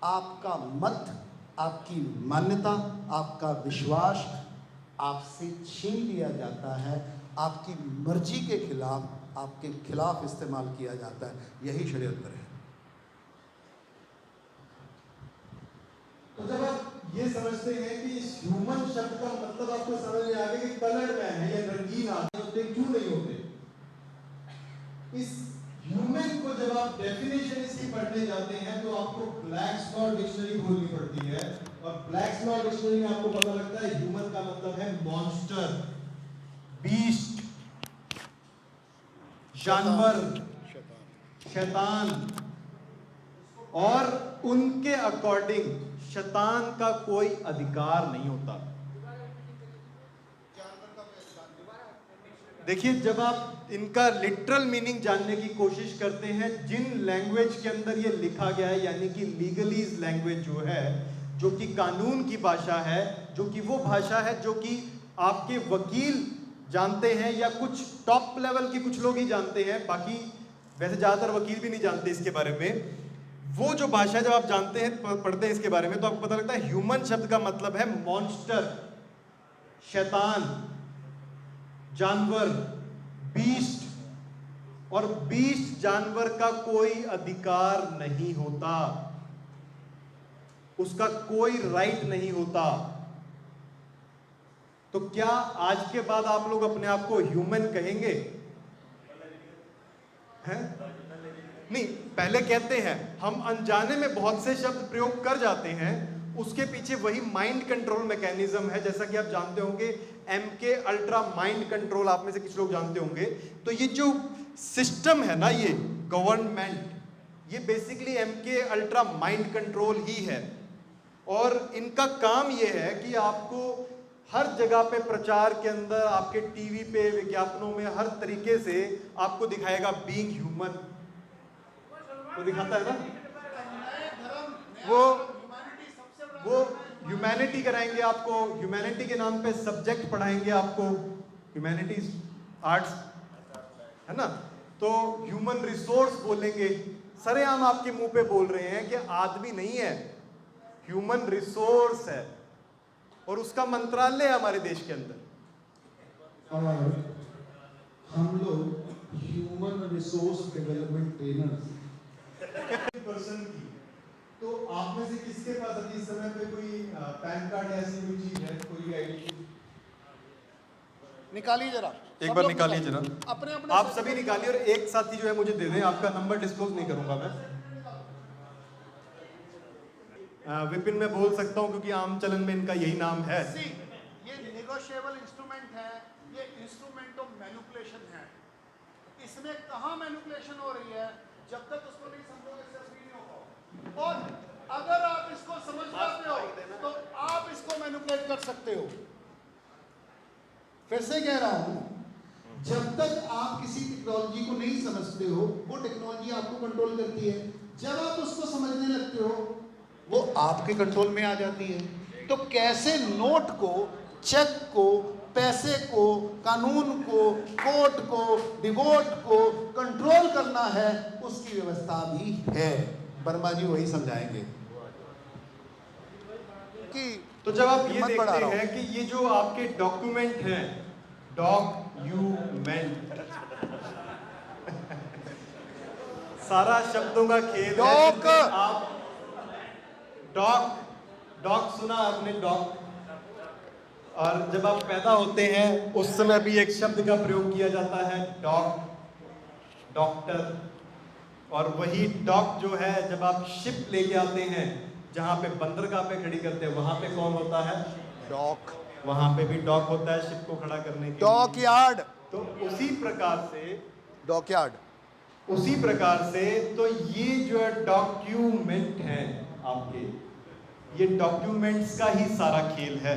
आपका मत, आपकी मान्यता, आपका विश्वास आपसे छीन लिया जाता है, आपकी मर्जी के खिलाफ, आपके खिलाफ इस्तेमाल किया जाता है। यही षड्यंत्र है। तो जब आप ये समझते हैं कि इस ह्यूमन शब्द का मतलब आपको समझ में आ गया कि कलर्ड मैन है या रंगीन आदमी होते क्यों नहीं होते, इस ह्यूमन को जब आप डेफिनेशन इसकी पढ़ने जाते हैं तो आपको ब्लैक्स लॉ डिक्शनरी खोलनी पड़ती है, और ब्लैक्स लॉ डिक्शनरी में आपको पता लगता है ह्यूमन का मतलब है मॉन्स्टर, बीस्ट, जानवर, शैतान, और उनके अकॉर्डिंग शैतान का कोई अधिकार नहीं होता। देखिए, जब आप इनका लिटरल मीनिंग जानने की कोशिश करते हैं, जिन लैंग्वेज के अंदर ये लिखा गया है, यानी कि लीगलीज लैंग्वेज जो है, जो कि कानून की भाषा है, जो कि वो भाषा है जो कि आपके वकील जानते हैं या कुछ टॉप लेवल के कुछ लोग ही जानते हैं, बाकी वैसे ज़्यादातर वकील भी नहीं जानते इसके बारे में। वो जो भाषा जब आप जानते हैं, पढ़ते हैं इसके बारे में, तो आपको पता लगता है ह्यूमन शब्द का मतलब है मॉन्स्टर, शैतान, जानवर, बीस्ट, और बीस्ट जानवर का कोई अधिकार नहीं होता, उसका कोई राइट नहीं होता। तो क्या आज के बाद आप लोग अपने आप को ह्यूमन कहेंगे? हैं? नहीं, पहले कहते हैं, हम अनजाने में बहुत से शब्द प्रयोग कर जाते हैं, उसके पीछे वही माइंड कंट्रोल मैकेनिज्म है। जैसा कि आप जानते होंगे MK अल्ट्रा माइंड कंट्रोल, आप में से कुछ लोग जानते होंगे। तो ये जो सिस्टम है ना, ये गवर्नमेंट, ये basically MK ultra mind control ही है, और इनका काम ये है कि आपको हर जगह पे प्रचार के अंदर, आपके टीवी पे, विज्ञापनों में, हर तरीके से आपको दिखाएगा बीइंग ह्यूमन, वो दिखाता है ना, वो ह्यूमैनिटी कराएंगे आपको, ह्यूमैनिटी के नाम पे सब्जेक्ट पढ़ाएंगे आपको, ह्यूमैनिटीज आर्ट्स है ना, तो ह्यूमन रिसोर्स बोलेंगे, सरेआम आपके मुंह पे बोल रहे हैं कि आदमी नहीं है, ह्यूमन रिसोर्स है, और उसका मंत्रालय है हमारे देश के अंदर। और हम लोग human resource development trainers person की, तो आप में से किसके पास अभी इस समय पे कोई पैन कार्ड ऐसी कोई चीज है, कोई आईडी? निकालिए जरा, एक बार निकालिए जरा, अपने अपने आप सभी निकालिए, और एक साथी जो है मुझे दे दें, आपका नंबर डिस्क्लोज नहीं करूंगा मैं। विपिन मैं बोल सकता हूं क्योंकि आम चलन में इनका यही नाम है। ये नेगोशिएबल इंस्ट्रूमेंट है, ये इंस्ट्रूमेंट ऑफ मैनिपुलेशन है। इसमें कहाँ मैनिपुलेशन हो रही है? जब तक उसको नहीं समझोगे इससे फ्री नहीं हो पाओ। और अगर आप इसको समझ पाते हो तो आप इसको मैनिपुलेट कर सकते हो। फिर से कह रहा हूं, जब तक आप किसी टेक्नोलॉजी को नहीं समझते हो, वो टेक्नोलॉजी आपको कंट्रोल करती है। जब आप उसको समझने लगते हो, वो आपके कंट्रोल में आ जाती है। तो कैसे नोट को, चेक को, पैसे को, कानून को, कोर्ट को, डिवोट को कंट्रोल करना है, उसकी व्यवस्था भी है। वर्मा जी वही समझाएंगे कि तो जब आप ये देखते हैं कि ये जो आपके डॉक्यूमेंट हैं, डॉक्यूमेंट सारा शब्दों का खेल है, डॉक, आप डॉक डॉग सुना आपने, डॉग। और जब आप पैदा होते हैं उस समय भी एक शब्द का प्रयोग किया जाता है, डॉग, डॉक्टर। और वही डॉग जो है जब आप शिप लेके आते हैं, जहां पे बंदरगाह पे खड़ी करते हैं, वहां पे कौन होता है? डॉक, वहां पे भी डॉग होता है शिप को खड़ा करने के डॉक लिए। यार्ड, तो उसी प्रकार से तो ये जो है डॉक्यूमेंट है आपके, ये डॉक्यूमेंट्स का ही सारा खेल है।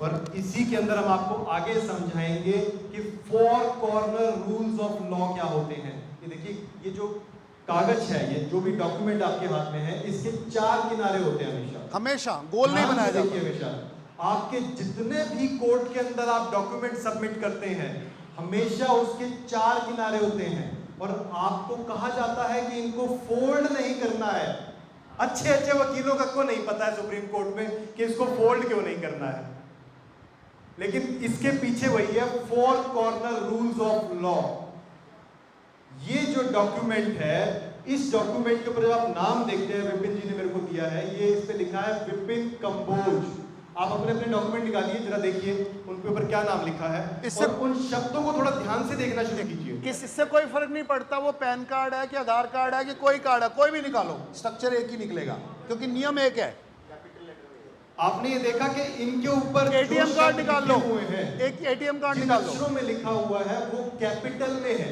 और इसी के अंदर हम आपको आगे समझाएंगे कि 4 कॉर्नर रूल्स ऑफ लॉ क्या होते हैं। ये देखिए, ये जो कागज है, ये जो भी डॉक्यूमेंट आपके हाथ में है, इसके 4 किनारे होते हैं हमेशा गोल नहीं बनाया जाता। देखिए, हमेशा आपके जितने भी कोर्ट के अंदर आप डॉक्यूमेंट सबमिट करते हैं, हमेशा उसके 4 किनारे होते हैं। और आपको कहा जाता है कि इनको फोल्ड नहीं करना है। अच्छे वकीलों का को नहीं पता है सुप्रीम कोर्ट में कि इसको फोल्ड क्यों नहीं करना है, लेकिन इसके पीछे वही है 4 कॉर्नर रूल्स ऑफ लॉ। ये जो डॉक्यूमेंट है, इस डॉक्यूमेंट के ऊपर जब आप नाम देखते हैं, विपिन जी ने मेरे को दिया है, ये इस पे लिखा है विपिन कंबोज। आप अपने डॉक्यूमेंट निकालिए, जरा देखिए उनके ऊपर क्या नाम लिखा है। इससे और उन शब्दों को थोड़ा ध्यान से देखना शुरू कीजिए। किस इससे कोई फर्क नहीं पड़ता वो पैन कार्ड है कि आधार कार्ड है कि कोई कार्ड है, कोई भी निकालो, स्ट्रक्चर एक ही निकलेगा, क्योंकि नियम एक है। आपने ये देखा कि इनके ऊपर एटीएम कार्ड निकाल लो, हुए हैं, एक एटीएम कार्ड जिन निकाल लो, अक्षरों में लिखा हुआ है वो कैपिटल में है,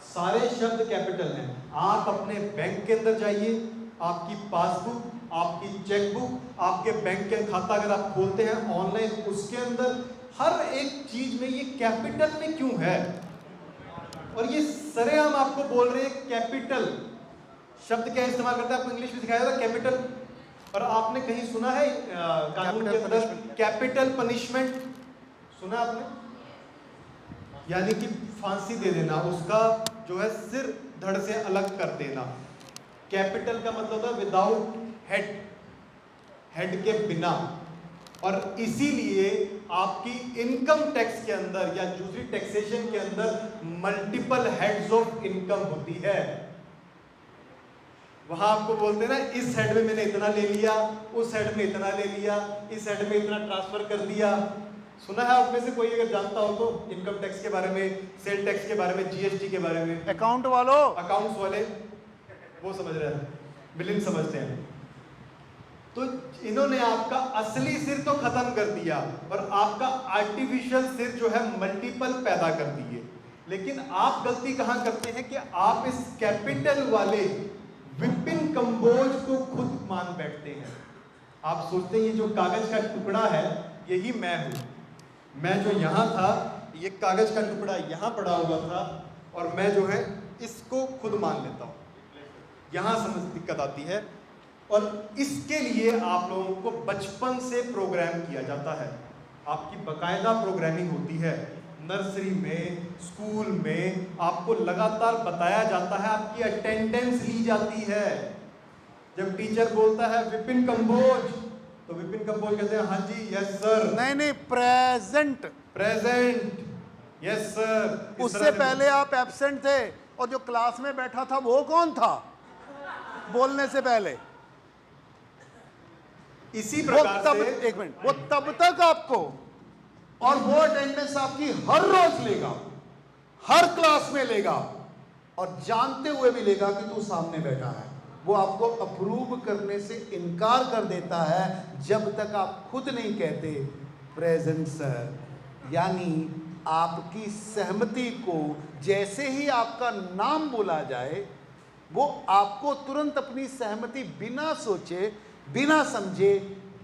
सारे शब्द कैपिटल हैं। आप अपने बैंक के अंदर जाइए, आपकी पासबुक, आपकी चेकबुक, आपके बैंक के खाता अगर आप खोलते हैं ऑनलाइन, उसके अंदर हर एक चीज में ये कैपिटल में क्यों है? और ये सरेआम आपको बोल रहे हैं कैपिटल शब्द क्या इस्तेमाल करता है, आपको इंग्लिश में सिखाया था कैपिटल। और आपने कहीं सुना है कानून के अंदर कैपिटल पनिशमेंट सुना आपने? यानी कि फांसी दे देना, उसका जो है सिर धड़ से अलग कर देना। कैपिटल का मतलब होता है विदाउट हेड, हेड के बिना। और इसीलिए आपकी इनकम टैक्स के अंदर या दूसरी टैक्सेशन के अंदर मल्टीपल हेड्स ऑफ इनकम होती है। वहां आपको बोलते हैं ना, इस हेड में मैंने इतना ले लिया, उस हेड में इतना ले लिया, इस हेड में इतना ट्रांसफर कर दिया। सुना है आप में से कोई अगर जानता हो तो इनकम टैक्स के बारे में, सेल टैक्स के बारे में, जीएसटी के बारे में? अकाउंट वालों, अकाउंट्स वाले वो समझ रहे हैं, बिलिंग समझते हैं। तो इन्होंने आपका असली सिर तो खत्म कर दिया और आपका आर्टिफिशियल सिर जो है मल्टीपल पैदा कर दिए। लेकिन आप गलती कहां करते हैं कि आप इस कैपिटल वाले विपिन कंबोज को खुद मान बैठते हैं। आप सोचते हैं ये जो कागज का टुकड़ा है यही मैं हूं, मैं जो यहां था, ये कागज का टुकड़ा यहां पड़ा हुआ था और मैं जो है इसको खुद मान लेता हूं। यहां समझ दिक्कत आती है। और इसके लिए आप लोगों को बचपन से प्रोग्राम किया जाता है, आपकी बकायदा प्रोग्रामिंग होती है। नर्सरी में, स्कूल में आपको लगातार बताया जाता है, आपकी अटेंडेंस ली जाती है। जब टीचर बोलता है विपिन कंबोज, तो विपिन कंबोज कहते हैं हाँ जी, यस सर। नहीं, प्रेजेंट, प्रेजेंट, यस सर। उससे पहले आप एब्सेंट थे, और जो क्लास में बैठा था वो कौन था बोलने से पहले? इसी प्रकार तब, से एक मिनट, वो तब तक आपको, और वो अटेंडेंस आपकी हर रोज लेगा, हर क्लास में लेगा, और जानते हुए भी लेगा कि तू सामने बैठा है। वो आपको अप्रूव करने से इनकार कर देता है जब तक आप खुद नहीं कहते प्रेजेंट सर। यानी आपकी सहमति को जैसे ही आपका नाम बोला जाए, वो आपको तुरंत अपनी सहमति बिना सोचे, बिना समझे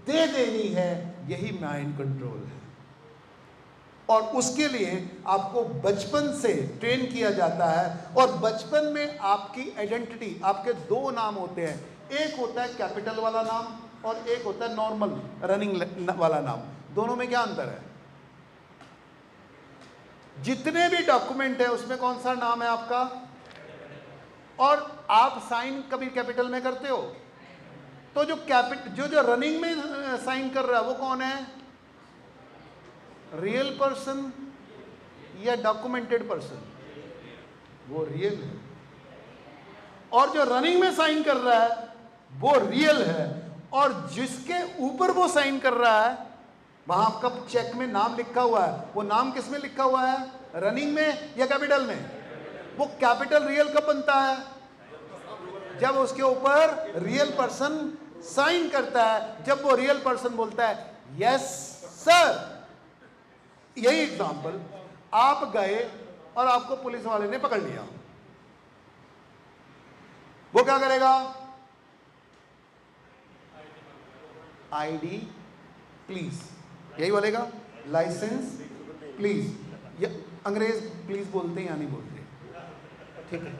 दे देनी है। यही माइंड कंट्रोल है। और उसके लिए आपको बचपन से ट्रेन किया जाता है। और बचपन में आपकी आइडेंटिटी, आपके 2 नाम होते हैं, एक होता है कैपिटल वाला नाम और एक होता है नॉर्मल रनिंग वाला नाम। दोनों में क्या अंतर है? जितने भी डॉक्यूमेंट है उसमें कौन सा नाम है आपका, और आप साइन कभी कैपिटल में करते हो, तो जो रनिंग में साइन कर रहा है वो कौन है? रियल पर्सन या डॉक्यूमेंटेड पर्सन? वो रियल है। और जो रनिंग में साइन कर रहा है वो रियल है। और जिसके ऊपर वो साइन कर रहा है, वहां आपका चेक में नाम लिखा हुआ है, वो नाम किस में लिखा हुआ है, रनिंग में या कैपिटल में? वो कैपिटल रियल कब बनता है? जब उसके ऊपर रियल पर्सन साइन करता है, जब वो रियल पर्सन बोलता है यस सर। यही एग्जांपल, आप गए और आपको पुलिस वाले ने पकड़ लिया, वो क्या करेगा? आईडी प्लीज, यही बोलेगा, लाइसेंस प्लीज। या अंग्रेज प्लीज बोलते हैं या नहीं बोलते? ठीक है,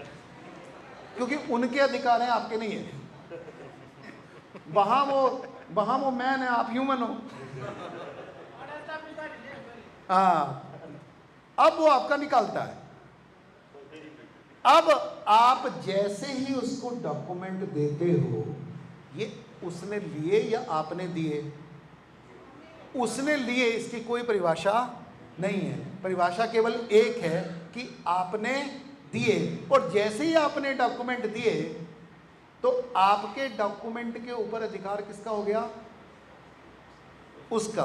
क्योंकि उनके अधिकार हैं, आपके नहीं है। वहां वो मैन है, आप ह्यूमन हो। हाँ, अब वो आपका निकालता है। अब आप जैसे ही उसको डॉक्यूमेंट देते हो, ये उसने लिए या आपने दिए? उसने लिए, इसकी कोई परिभाषा नहीं है। परिभाषा केवल एक है कि आपने दिए, और जैसे ही आपने डॉक्यूमेंट दिए तो आपके डॉक्यूमेंट के ऊपर अधिकार किसका हो गया? उसका।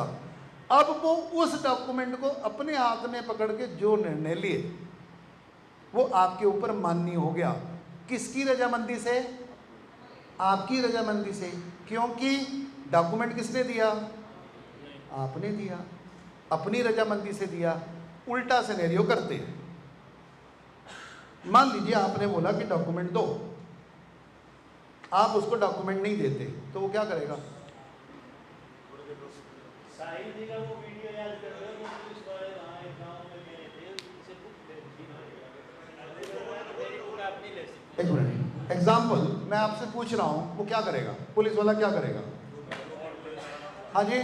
अब वो उस डॉक्यूमेंट को अपने हाथ में पकड़ के जो निर्णय लिए वो आपके ऊपर मान्य हो गया। किसकी रजामंदी से? आपकी रजामंदी से, क्योंकि डॉक्यूमेंट किसने दिया? आपने दिया, अपनी रजामंदी से दिया। उल्टा सिनेरियो करते हैं, मान लीजिए आपने बोला कि डॉक्यूमेंट दो, आप उसको डॉक्यूमेंट नहीं देते, तो वो क्या करेगा? एक मिनट, एग्जाम्पल मैं आपसे पूछ रहा हूं, वो क्या करेगा? पुलिस वाला क्या करेगा? हाँ जी,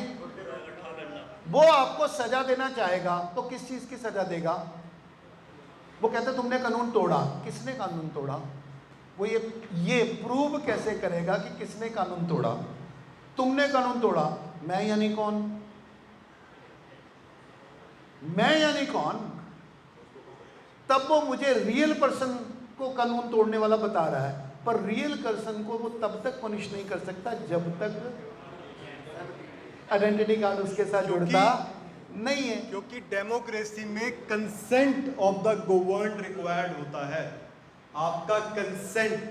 वो आपको सजा देना चाहेगा, तो किस चीज की सजा देगा? वो कहते तुमने कानून तोड़ा। किसने कानून तोड़ा? वो ये प्रूव कैसे करेगा कि किसने कानून तोड़ा? तुमने कानून तोड़ा। मैं यानी कौन? मैं यानी कौन? तब वो मुझे रियल पर्सन को कानून तोड़ने वाला बता रहा है, पर रियल पर्सन को वो तब तक पनिश नहीं कर सकता जब तक आइडेंटिटी कार्ड उसके साथ जुड़ता नहीं है। क्योंकि डेमोक्रेसी में consent of the governed required होता है। आपका कंसेंट,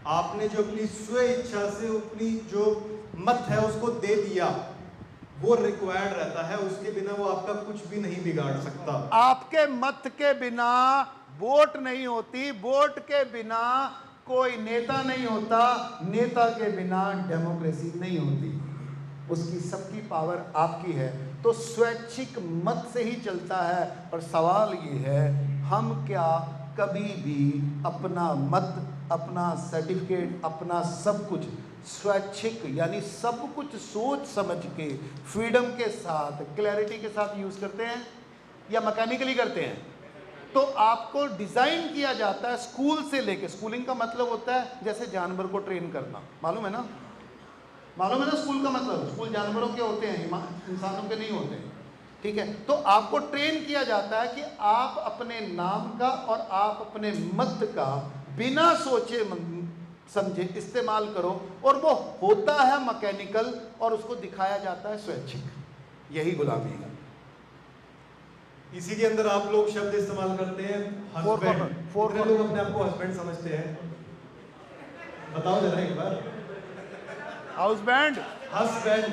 आपने जो अपनी स्व इच्छा से अपनी जो मत है उसको दे दिया, वो रिक्वायर्ड रहता है। उसके बिना वो आपका कुछ भी नहीं बिगाड़ सकता। आपके मत के बिना वोट नहीं होती, वोट के बिना कोई नेता नहीं होता, नेता के बिना डेमोक्रेसी नहीं होती। उसकी सबकी पावर आपकी है, तो स्वैच्छिक मत से ही चलता है। और सवाल ये है, हम क्या कभी भी अपना मत, अपना सर्टिफिकेट, अपना सब कुछ स्वैच्छिक यानी सब कुछ सोच समझ के, फ्रीडम के साथ, क्लैरिटी के साथ यूज करते हैं या मैकेनिकली करते हैं? तो आपको डिजाइन किया जाता है स्कूल से लेके। स्कूलिंग का मतलब होता है जैसे जानवर को ट्रेन करना, मालूम है ना? मालूम है ना स्कूल का मतलब? स्कूल जानवरों के होते हैं, इंसानों के नहीं होते। ठीक है, तो आपको ट्रेन किया जाता है कि आप अपने नाम का और आप अपने मत का बिना सोचे समझे इस्तेमाल करो, और वो होता है मैकेनिकल और उसको दिखाया जाता है स्वैच्छिक। यही गुलामी है। इसी के अंदर आप लोग शब्द इस्तेमाल करते हैं हस्बैंड। कितने लोग अपने आप को हस्बैंड समझते हैं? बताओ जरा एक बार। हाउसबैंड, हस्बैंड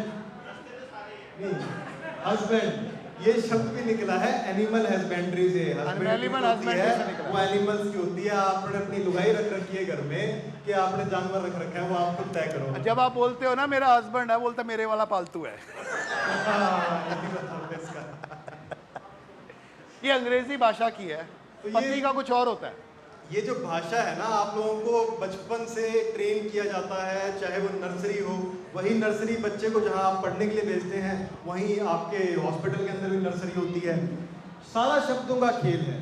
नहीं, हस्बैंड ये शब्द भी निकला है एनिमल हस्बेंड्री से। एनिमल हस्बेंड्री से निकला। वो एनिमल्स की होती है। आपने अपनी लुगाई रख रखी है घर में कि आपने जानवर रख रखा है, वो आप खुद तय करो। जब आप बोलते हो ना मेरा हस्बैंड है, बोलता मेरे वाला पालतू है। ये अंग्रेजी भाषा की है, पत्नी का कुछ और होता है। ये जो भाषा है ना, आप लोगों को बचपन से ट्रेन किया जाता है, चाहे वो नर्सरी हो। वही नर्सरी बच्चे को जहां आप पढ़ने के लिए भेजते हैं, वहीं आपके हॉस्पिटल के अंदर भी नर्सरी होती है। सारा शब्दों का खेल है,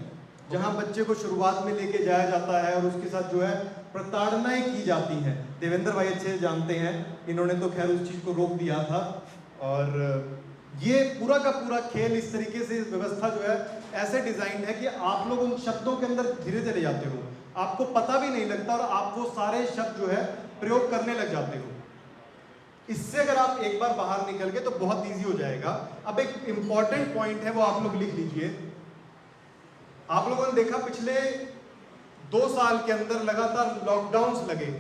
जहां बच्चे को शुरुआत में लेके जाया जाता है और उसके साथ जो है प्रताड़नाएं की जाती है। देवेंद्र भाई अच्छे जानते हैं, इन्होंने तो खैर उस चीज को रोक दिया था। और ये पूरा का पूरा खेल इस तरीके से, व्यवस्था जो है ऐसे डिजाइन है कि आप लोग उन शब्दों के अंदर धीरे चले जाते हो, आपको पता भी नहीं लगता और आप वो सारे शब्द जो है प्रयोग करने लग जाते हो। इससे अगर आप एक बार बाहर निकल गए तो बहुत इजी हो जाएगा। अब एक इंपॉर्टेंट पॉइंट है, वो आप लोग लिख लीजिए। आप लोगों ने देखा पिछले 2 साल के अंदर लगातार लॉकडाउन्स लगे।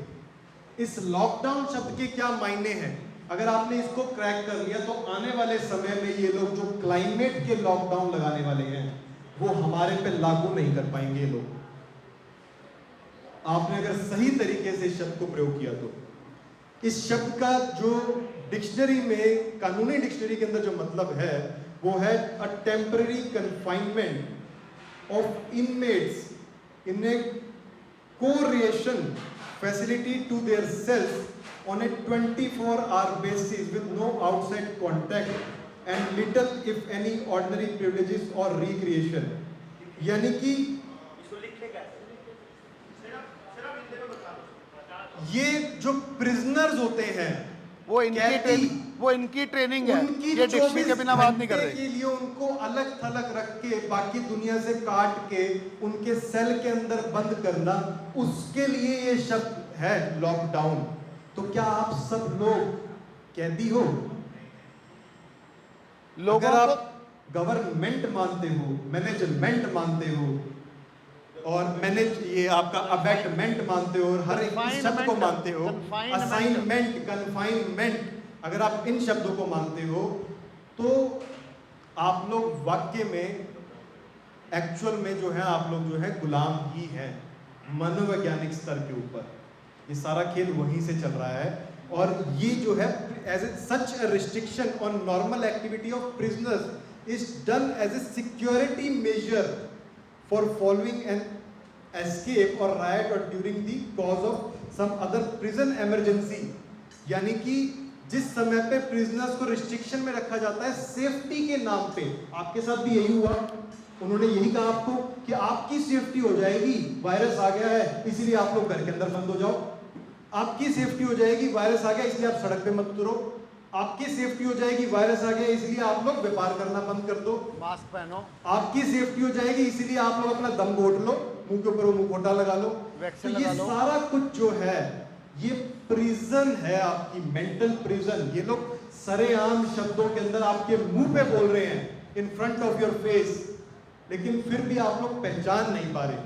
इस लॉकडाउन शब्द के क्या मायने हैं? अगर आपने इसको क्रैक कर लिया तो आने वाले समय में ये लोग जो क्लाइमेट के लॉकडाउन लगाने वाले हैं वो हमारे पे लागू नहीं कर पाएंगे ये लोग। आपने अगर सही तरीके से इस शब्द को प्रयोग किया तो इस शब्द का जो डिक्शनरी में, कानूनी डिक्शनरी के अंदर जो मतलब है वो है a temporary confinement of inmates in a correction facility to their self on a 24-hour basis with no outside contact and little if any ordinary privileges or recreation। यानी कि ये जो प्रिजनर्स होते हैं वो इनकी ट्रेनिंग है, उनकी ये डिक्शनरी के बिना बात नहीं कर 24 रहे। घंटे के लिए उनको अलग थलग रख के बाकी दुनिया से काट के उनके सेल के अंदर बंद करना, उसके लिए ये शब्द है लॉकडाउन। तो क्या आप सब लोग कैदी हो? लोगों अगर को आप गवर्नमेंट मानते हो, मैनेजमेंट मानते हो और मैनेज ये आपका अबैटमेंट मानते हो और हर एक इस शब्द को मानते हो, असाइनमेंट, कन्फाइनमेंट, अगर आप इन शब्दों को मानते हो तो आप लोग वाक्य में एक्चुअल में जो है आप लोग जो है गुलाम ही हैं मनोवैज्ञानिक स्तर के ऊपर। ये सारा खेल वहीं से चल रहा है और ये जो है as a such a restriction on normal activity of prisoners is done as a security measure for following an escape और राइट और during the course of some other prison emergency. यानी कि जिस समय पे प्रिजनर्स को रिस्ट्रिक्शन में रखा जाता है सेफ्टी के नाम पे, आपके साथ भी यही हुआ। उन्होंने यही कहा आपको कि आपकी सेफ्टी हो जाएगी, वायरस आ गया है इसलिए आप लोग घर के अंदर बंद हो जाओ। आपकी सेफ्टी हो जाएगी, वायरस आ गया इसलिए आप सड़क पे मत उतरो। आपकी सेफ्टी हो जाएगी, वायरस आ गया इसलिए आप लोग व्यापार करना बंद कर दो। मास्क पहनो। आपकी सेफ्टी हो जाएगी इसीलिए आप लोग अपना दम घोट लो, मुंह के ऊपर वो मुखौटा लगा लो। वैक्सीन तो ये लगा लो। सारा कुछ जो है ये प्रिजन है, आपकी मेंटल प्रिजन। ये लोग सरेआम शब्दों के अंदर आपके मुंह पे बोल रहे हैं, in front of your face, लेकिन फिर भी आप लोग पहचान नहीं पा रहे।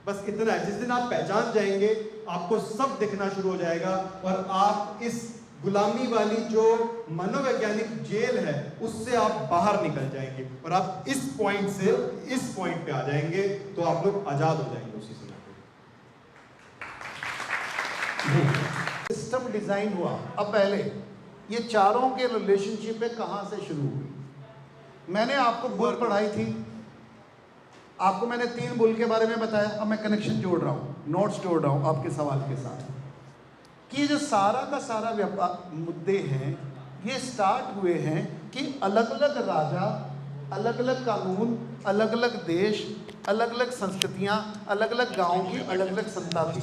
बस इतना है, जिस दिन आप पहचान जाएंगे आपको सब दिखना शुरू हो जाएगा और आप इस गुलामी वाली जो मनोवैज्ञानिक जेल है उससे आप बाहर निकल जाएंगे और आप इस पॉइंट से इस पॉइंट पे आ जाएंगे तो आप लोग आजाद हो जाएंगे उसी समय पे। सिस्टम डिजाइन हुआ। अब पहले ये चारों के रिलेशनशिप पे कहां से शुरू हुई? मैंने आपको बुल पढ़ाई थी, आपको मैंने 3 बुल के बारे में बताया। अब मैं कनेक्शन जोड़ रहा हूँ, नोट्स जोड़ रहा हूँ आपके सवाल के साथ कि जो सारा का सारा व्यापार मुद्दे हैं ये स्टार्ट हुए हैं कि अलग अलग राजा, अलग अलग कानून, अलग अलग देश, अलग अलग संस्कृतियाँ, अलग अलग गाँव की अलग अलग सत्ता थी।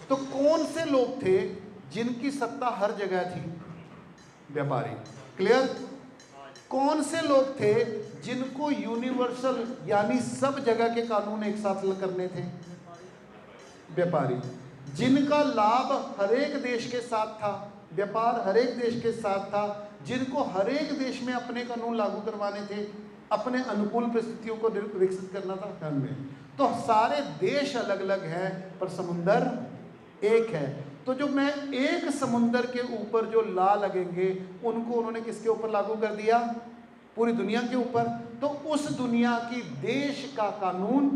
तो कौन से लोग थे जिनकी सत्ता हर जगह थी? व्यापारी। क्लियर? कौन से लोग थे जिनको यूनिवर्सल यानी सब जगह के कानून एक साथ करने थे? व्यापारी। जिनका लाभ हर एक देश के साथ था, व्यापार हर एक देश के साथ था, जिनको हर एक देश में अपने कानून लागू करवाने थे, अपने अनुकूल परिस्थितियों को विकसित करना था धन में। तो सारे देश अलग अलग हैं पर समुंदर एक है। तो जो मैं एक समुंदर के ऊपर जो लॉ लगेंगे उनको उन्होंने किसके ऊपर लागू कर दिया? पूरी दुनिया के ऊपर। तो उस दुनिया की देश का कानून,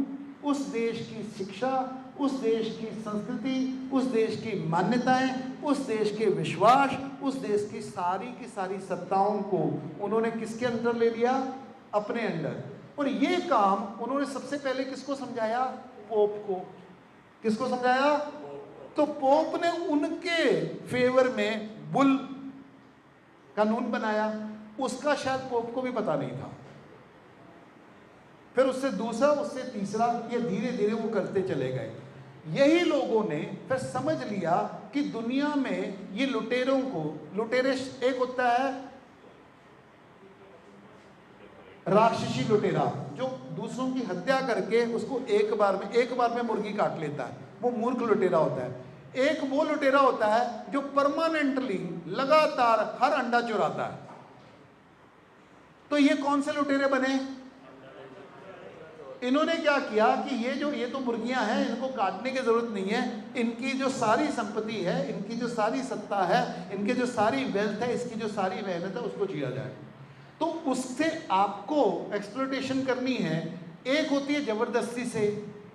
उस देश की शिक्षा, उस देश की संस्कृति, उस देश की मान्यताएं, उस देश के विश्वास, उस देश की सारी सत्ताओं को उन्होंने किसके अंदर ले लिया? अपने अंदर। और ये काम उन्होंने सबसे पहले किसको समझाया? पोप को। किसको समझाया? तो पोप ने उनके फेवर में बुल कानून बनाया। उसका शायद पोप को भी पता नहीं था। फिर उससे दूसरा, उससे तीसरा, ये धीरे धीरे वो करते चले गए। यही लोगों ने फिर समझ लिया कि दुनिया में ये लुटेरों को, लुटेरे एक होता है राक्षसी लुटेरा जो दूसरों की हत्या करके उसको एक बार में मुर्गी काट लेता है, वो मूर्ख लुटेरा होता है। एक वो लुटेरा होता है जो परमानेंटली लगातार हर अंडा चुराता है। तो ये कौन से लुटेरे बने? इन्होंने क्या किया कि ये तो मुर्गियां हैं, इनको काटने की जरूरत नहीं है, इनकी जो सारी संपत्ति है, इनकी जो सारी सत्ता है, इनके जो सारी वेल्थ है, इसकी जो सारी मेहनत है, उसको जिया जाए। तो उससे आपको एक्सप्लॉयटेशन करनी है। एक होती है जबरदस्ती से,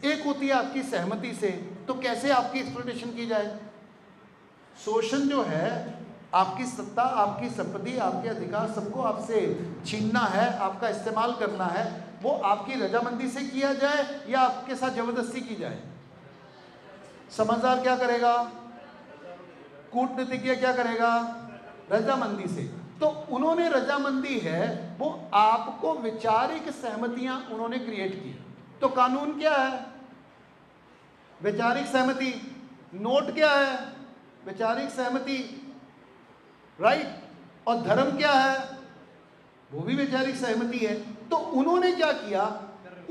एक होती है आपकी सहमति से। तो कैसे आपकी एक्सप्लॉयटेशन की जाए? शोषण जो है, आपकी सत्ता, आपकी संपत्ति, आपके अधिकार सबको आपसे छीनना है, आपका इस्तेमाल करना है, वो आपकी रजामंदी से किया जाए या आपके साथ जबरदस्ती की जाए? समझदार क्या करेगा? कूटनीतिज्ञ क्या करेगा? रजामंदी से। तो उन्होंने रजामंदी है वो आपको वैचारिक सहमतियां उन्होंने क्रिएट की। तो कानून क्या है? वैचारिक सहमति। नोट क्या है? वैचारिक सहमति, राइट। और धर्म क्या है? वो भी वैचारिक सहमति है। तो उन्होंने क्या किया?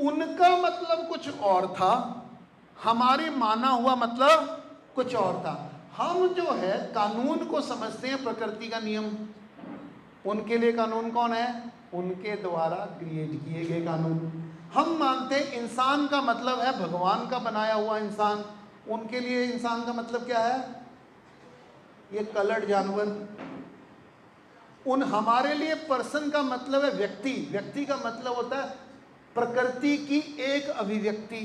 उनका मतलब कुछ और था, हमारे माना हुआ मतलब कुछ और था। हम जो है कानून को समझते हैं प्रकृति का नियम। उनके लिए कानून कौन है? उनके द्वारा क्रिएट किए गए कानून। हम मानते हैं इंसान का मतलब है भगवान का बनाया हुआ इंसान। उनके लिए इंसान का मतलब क्या है? ये कलर्ड जानवर। हमारे लिए पर्सन का मतलब है व्यक्ति। व्यक्ति का मतलब होता है प्रकृति की एक अभिव्यक्ति,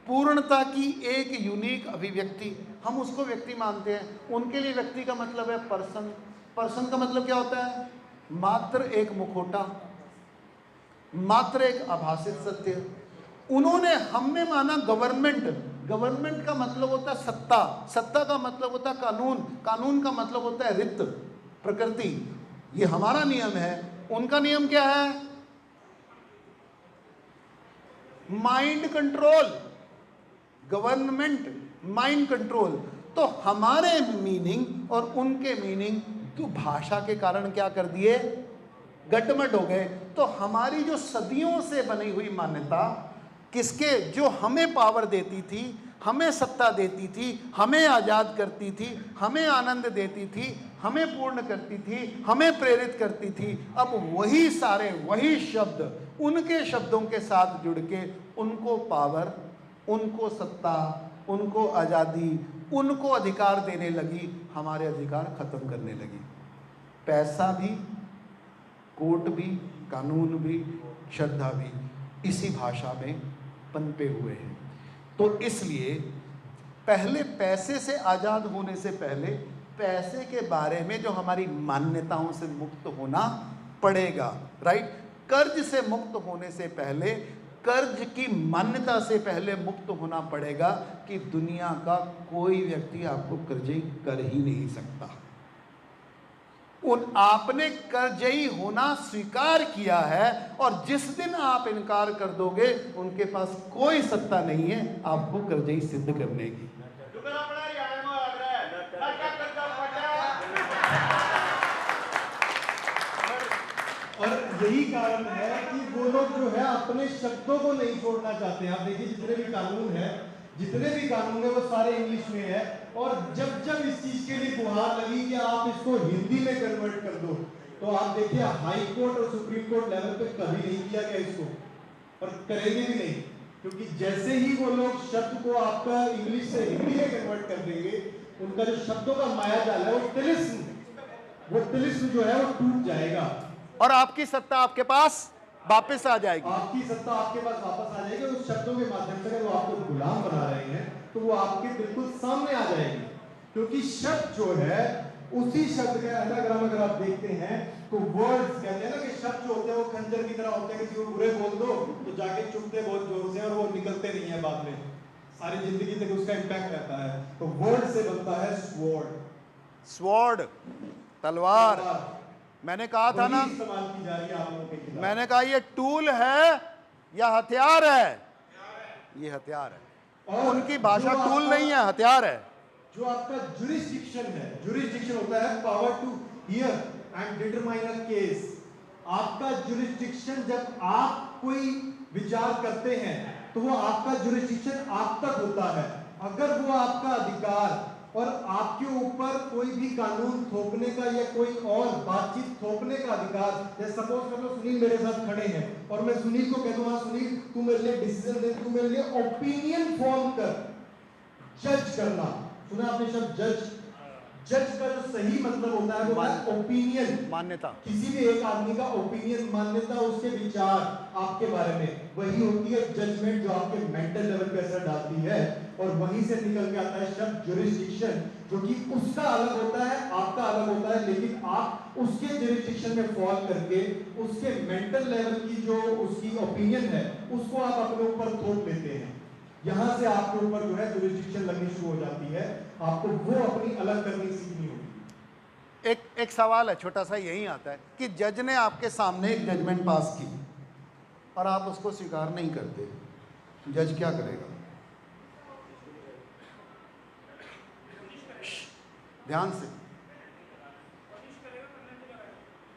पूर्णता की एक यूनिक अभिव्यक्ति। हम उसको व्यक्ति मानते हैं। उनके लिए व्यक्ति का मतलब है पर्सन। पर्सन का मतलब क्या होता है? मात्र एक मुखौटा, मात्र एक आभासित सत्य। हमने माना गवर्नमेंट। गवर्नमेंट का मतलब होता है सत्ता, सत्ता का मतलब होता है कानून, कानून का मतलब होता है ऋत, प्रकृति। ये हमारा नियम है। उनका नियम क्या है? Mind control. Government, mind control. तो हमारे मीनिंग और उनके मीनिंग तो भाषा के कारण क्या कर दिए? गटमट हो गए। तो हमारी जो सदियों से बनी हुई मान्यता, किसके, जो हमें पावर देती थी, हमें सत्ता देती थी, हमें आज़ाद करती थी, हमें आनंद देती थी, हमें पूर्ण करती थी, हमें प्रेरित करती थी, अब वही सारे, वही शब्द उनके शब्दों के साथ जुड़ के उनको पावर, उनको सत्ता, उनको आज़ादी, उनको अधिकार देने लगी, हमारे अधिकार खत्म करने लगी। पैसा भी, कोर्ट भी, कानून भी, श्रद्धा भी इसी भाषा में पनपे हुए हैं। तो इसलिए पहले पैसे से आज़ाद होने से पहले पैसे के बारे में जो हमारी मान्यताओं से मुक्त होना पड़ेगा, राइट। कर्ज से मुक्त होने से पहले, कर्ज की मान्यता से पहले मुक्त होना पड़ेगा कि दुनिया का कोई व्यक्ति आपको कर्जी कर ही नहीं सकता। आपने कर्जई होना स्वीकार किया है और जिस दिन आप इनकार कर दोगे, उनके पास कोई सत्ता नहीं है आपको कर्जई सिद्ध करने की। और यही कारण है कि वो लोग जो है अपने शब्दों को नहीं छोड़ना चाहते हैं। आप देखिए जितने भी कानून है वो सारे इंग्लिश में है। और जब इस चीज के लिए गुहार लगी कि आप इसको हिंदी में कन्वर्ट कर दो, तो आप देखिए हाई कोर्ट और सुप्रीम कोर्ट लेवल पे कभी नहीं किया गया इसको, और करेंगे भी नहीं। क्योंकि जैसे ही वो लोग शब्द को आपका इंग्लिश से हिंदी में कन्वर्ट कर देंगे, उनका जो शब्दों का मायाजाल है वो तिलिस्म जो है वो टूट जाएगा और आपकी सत्ता आपके पास वापस आ जाएगी। आपकी सत्ता आपके पास वापस आ जाएगी। उस शब्दों के माध्यम से अगर वो आपको गुलाम बना रहे हैं तो वो आपके बिल्कुल सामने आ जाएगी। क्योंकि शब्द जो है, उसी शब्द का एनाग्राम अगर आप देखते हैं तो वर्ड्स कहते हैं ना कि शब्द जो होते हैं वो खंजर की तरह होते हैं। किसी को बुरे बोल दो तो जाके चुभते बहुत जोर से और वो निकलते नहीं है, बाद में सारी जिंदगी तक उसका इम्पैक्ट रहता है। तो वर्ड से बनता है स्वॉर्ड, तलवार। मैंने कहा था ना, इस्तेमाल की जा रही है आप लोगों के खिलाफ। मैंने कहा ये टूल है या हथियार है? ये हथियार है। उनकी भाषा टूल नहीं है, हथियार है। जो आपका जुरिस्डिक्शन है, जुरिस्डिक्शन होता है power to hear and determine a case. आपका जुरिस्डिक्शन, जब आप कोई विचार करते हैं तो वो आपका जुरिस्डिक्शन आप तक होता है। अगर वो आपका अधिकार और आपके ऊपर कोई भी कानून थोपने का या कोई और बातचीत थोपने का अधिकार, जैसे सपोज कर लो सुनील मेरे साथ खड़े हैं और मैं सुनील को कह दूं हाँ सुनील तू मेरे लिए डिसीजन दे, तू मेरे लिए ओपिनियन फॉर्म कर, जज करना, सुना आपने शब्द जज? जज का जो सही मतलब होता है वो है ओपिनियन, मान्यता। किसी भी एक आदमी का ओपिनियन, मान्यता, उसके विचार आपके बारे में, वही होती है जजमेंट जो आपके मेंटल लेवल पे असर डालती है। और वहीं से निकल के आता है शब्द जुरिस्डिक्शन, जो कि उसका अलग होता है, आपका अलग होता है, लेकिन आप उसके जुरिस्डिक्शन में फॉल करके उसके मेंटल लेवल की जो उसकी ओपिनियन है उसको आप अपने ऊपर थोप लेते हैं। यहां से आपके ऊपर जो है जुरिस्डिक्शन लगनी शुरू हो जाती है, आपको वो अपनी अलग करनी सीखनी होगी। एक सवाल है छोटा सा, यही आता है कि जज ने आपके सामने एक जजमेंट पास की और आप उसको स्वीकार नहीं करते, जज क्या करेगा? ध्यान से,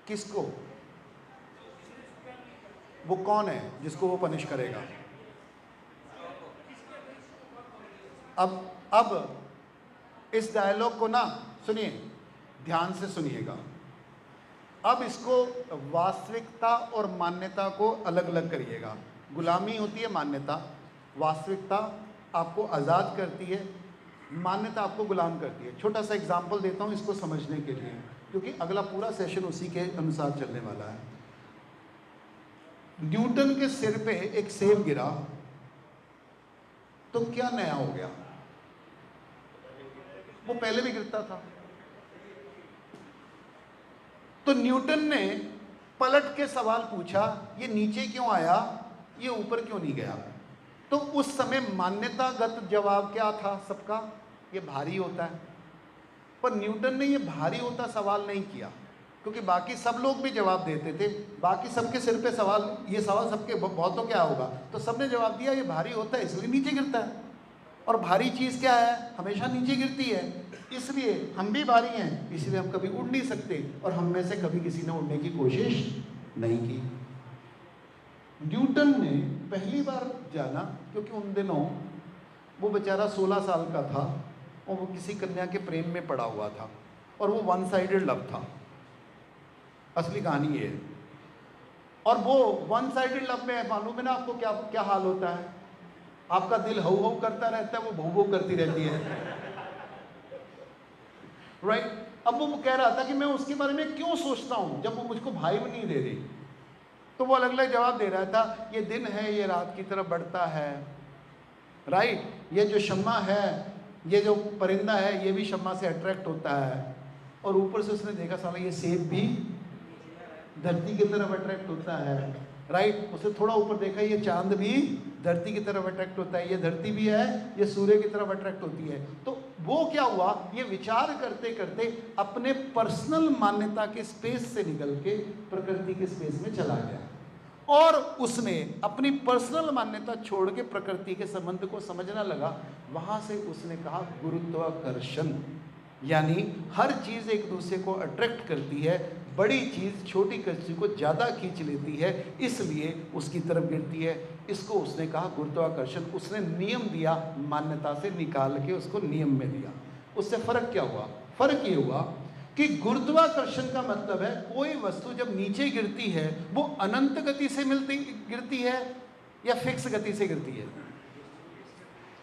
किसको? वो कौन है जिसको वो पनिश करेगा? अब इस डायलॉग को ना सुनिए, ध्यान से सुनिएगा। अब इसको वास्तविकता और मान्यता को अलग अलग करिएगा। गुलामी होती है मान्यता, वास्तविकता आपको आज़ाद करती है, मान्यता आपको गुलाम करती है। छोटा सा एग्जाम्पल देता हूँ इसको समझने के लिए, क्योंकि अगला पूरा सेशन उसी के अनुसार चलने वाला है। न्यूटन के सिर पे एक सेब गिरा तो क्या नया हो गया? वो पहले भी गिरता था। तो न्यूटन ने पलट के सवाल पूछा, ये नीचे क्यों आया, ये ऊपर क्यों नहीं गया? तो उस समय मान्यतागत जवाब क्या था सबका? ये भारी होता है। पर न्यूटन ने ये भारी होता सवाल नहीं किया, क्योंकि बाकी सब लोग भी जवाब देते थे, बाकी सबके सिर पे सवाल, ये सवाल सबके बहुतों क्या होगा, तो सबने जवाब दिया ये भारी होता है इसलिए नीचे गिरता है। और भारी चीज़ क्या है? हमेशा नीचे गिरती है। इसलिए हम भी भारी हैं, इसलिए हम कभी उड़ नहीं सकते, और हम में से कभी किसी ने उड़ने की कोशिश नहीं की। न्यूटन ने पहली बार जाना, क्योंकि उन दिनों वो बेचारा 16 साल का था और वो किसी कन्या के प्रेम में पड़ा हुआ था, और वो वन साइडेड लव था। असली कहानी ये है। और वो वन साइडेड लव में मालूम है ना आपको क्या क्या हाल होता है? आपका दिल हऊ हऊ करता रहता है, वो भऊ भऊ करती रहती है, राइट? अब वो कह रहा था कि मैं उसके बारे में क्यों सोचता हूं जब वो मुझको भाई भी नहीं दे रही। तो वो अलग अलग जवाब दे रहा था, ये दिन है ये रात की तरफ बढ़ता है, राइट? ये जो शम्मा है, ये जो परिंदा है, ये भी शम्मा से अट्रैक्ट होता है। और ऊपर से उसने देखा साला ये सेब भी धरती की तरफ अट्रैक्ट होता है, राइट? उसने थोड़ा ऊपर देखा, ये चांद भी धरती की तरफ अट्रैक्ट होता है, ये धरती भी है, ये सूर्य की तरफ अट्रैक्ट होती है। तो वो क्या हुआ, ये विचार करते करते अपने पर्सनल मान्यता के स्पेस से निकल के प्रकृति के स्पेस में चला गया, और उसने अपनी पर्सनल मान्यता छोड़ के प्रकृति के संबंध को समझना लगा। वहां से उसने कहा गुरुत्वाकर्षण, यानी हर चीज़ एक दूसरे को अट्रैक्ट करती है, बड़ी चीज़ छोटी चीज़ को ज़्यादा खींच लेती है, इसलिए उसकी तरफ गिरती है। इसको उसने कहा गुरुत्वाकर्षण। उसने नियम दिया, मान्यता से निकाल के उसको नियम में दिया। उससे फर्क क्या हुआ? फर्क ये हुआ कि गुरुत्वाकर्षण का मतलब है कोई वस्तु जब नीचे गिरती है वो अनंत गति से गिरती है या फिक्स गति से गिरती है।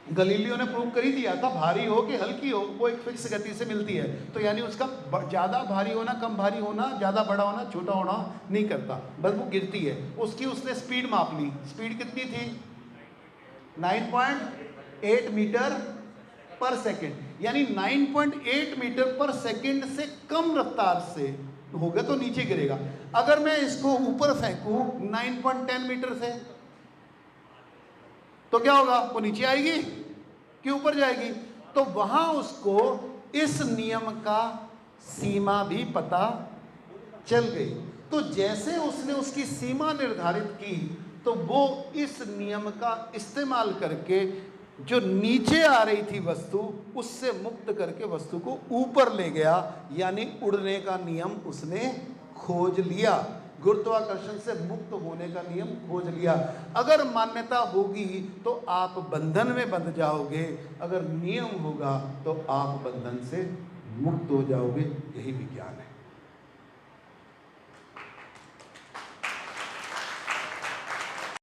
गलीलियो ने प्रूव कर ही दिया था, भारी हो कि हल्की हो वो एक फिक्स गति से मिलती है। तो यानी उसका ज़्यादा भारी होना, कम भारी होना, ज़्यादा बड़ा होना, छोटा होना नहीं करता, बस वो गिरती है। उसकी उसने स्पीड माप ली। स्पीड कितनी थी? 9.8 मीटर पर सेकेंड, यानी 9.8 मीटर पर सेकेंड से कम रफ्तार से होगा तो नीचे गिरेगा। अगर मैं इसको ऊपर फेंकूं 9.10 मीटर से तो क्या होगा? वो नीचे आएगी कि ऊपर जाएगी? तो वहां उसको इस नियम का सीमा भी पता चल गई। तो जैसे उसने उसकी सीमा निर्धारित की तो वो इस नियम का इस्तेमाल करके जो नीचे आ रही थी वस्तु उससे मुक्त करके वस्तु को ऊपर ले गया, यानी उड़ने का नियम उसने खोज लिया। गुरुत्वाकर्षण से मुक्त होने का नियम खोज लिया। अगर मान्यता होगी तो आप बंधन में बंध जाओगे, अगर नियम होगा तो आप बंधन से मुक्त हो जाओगे। यही विज्ञान है।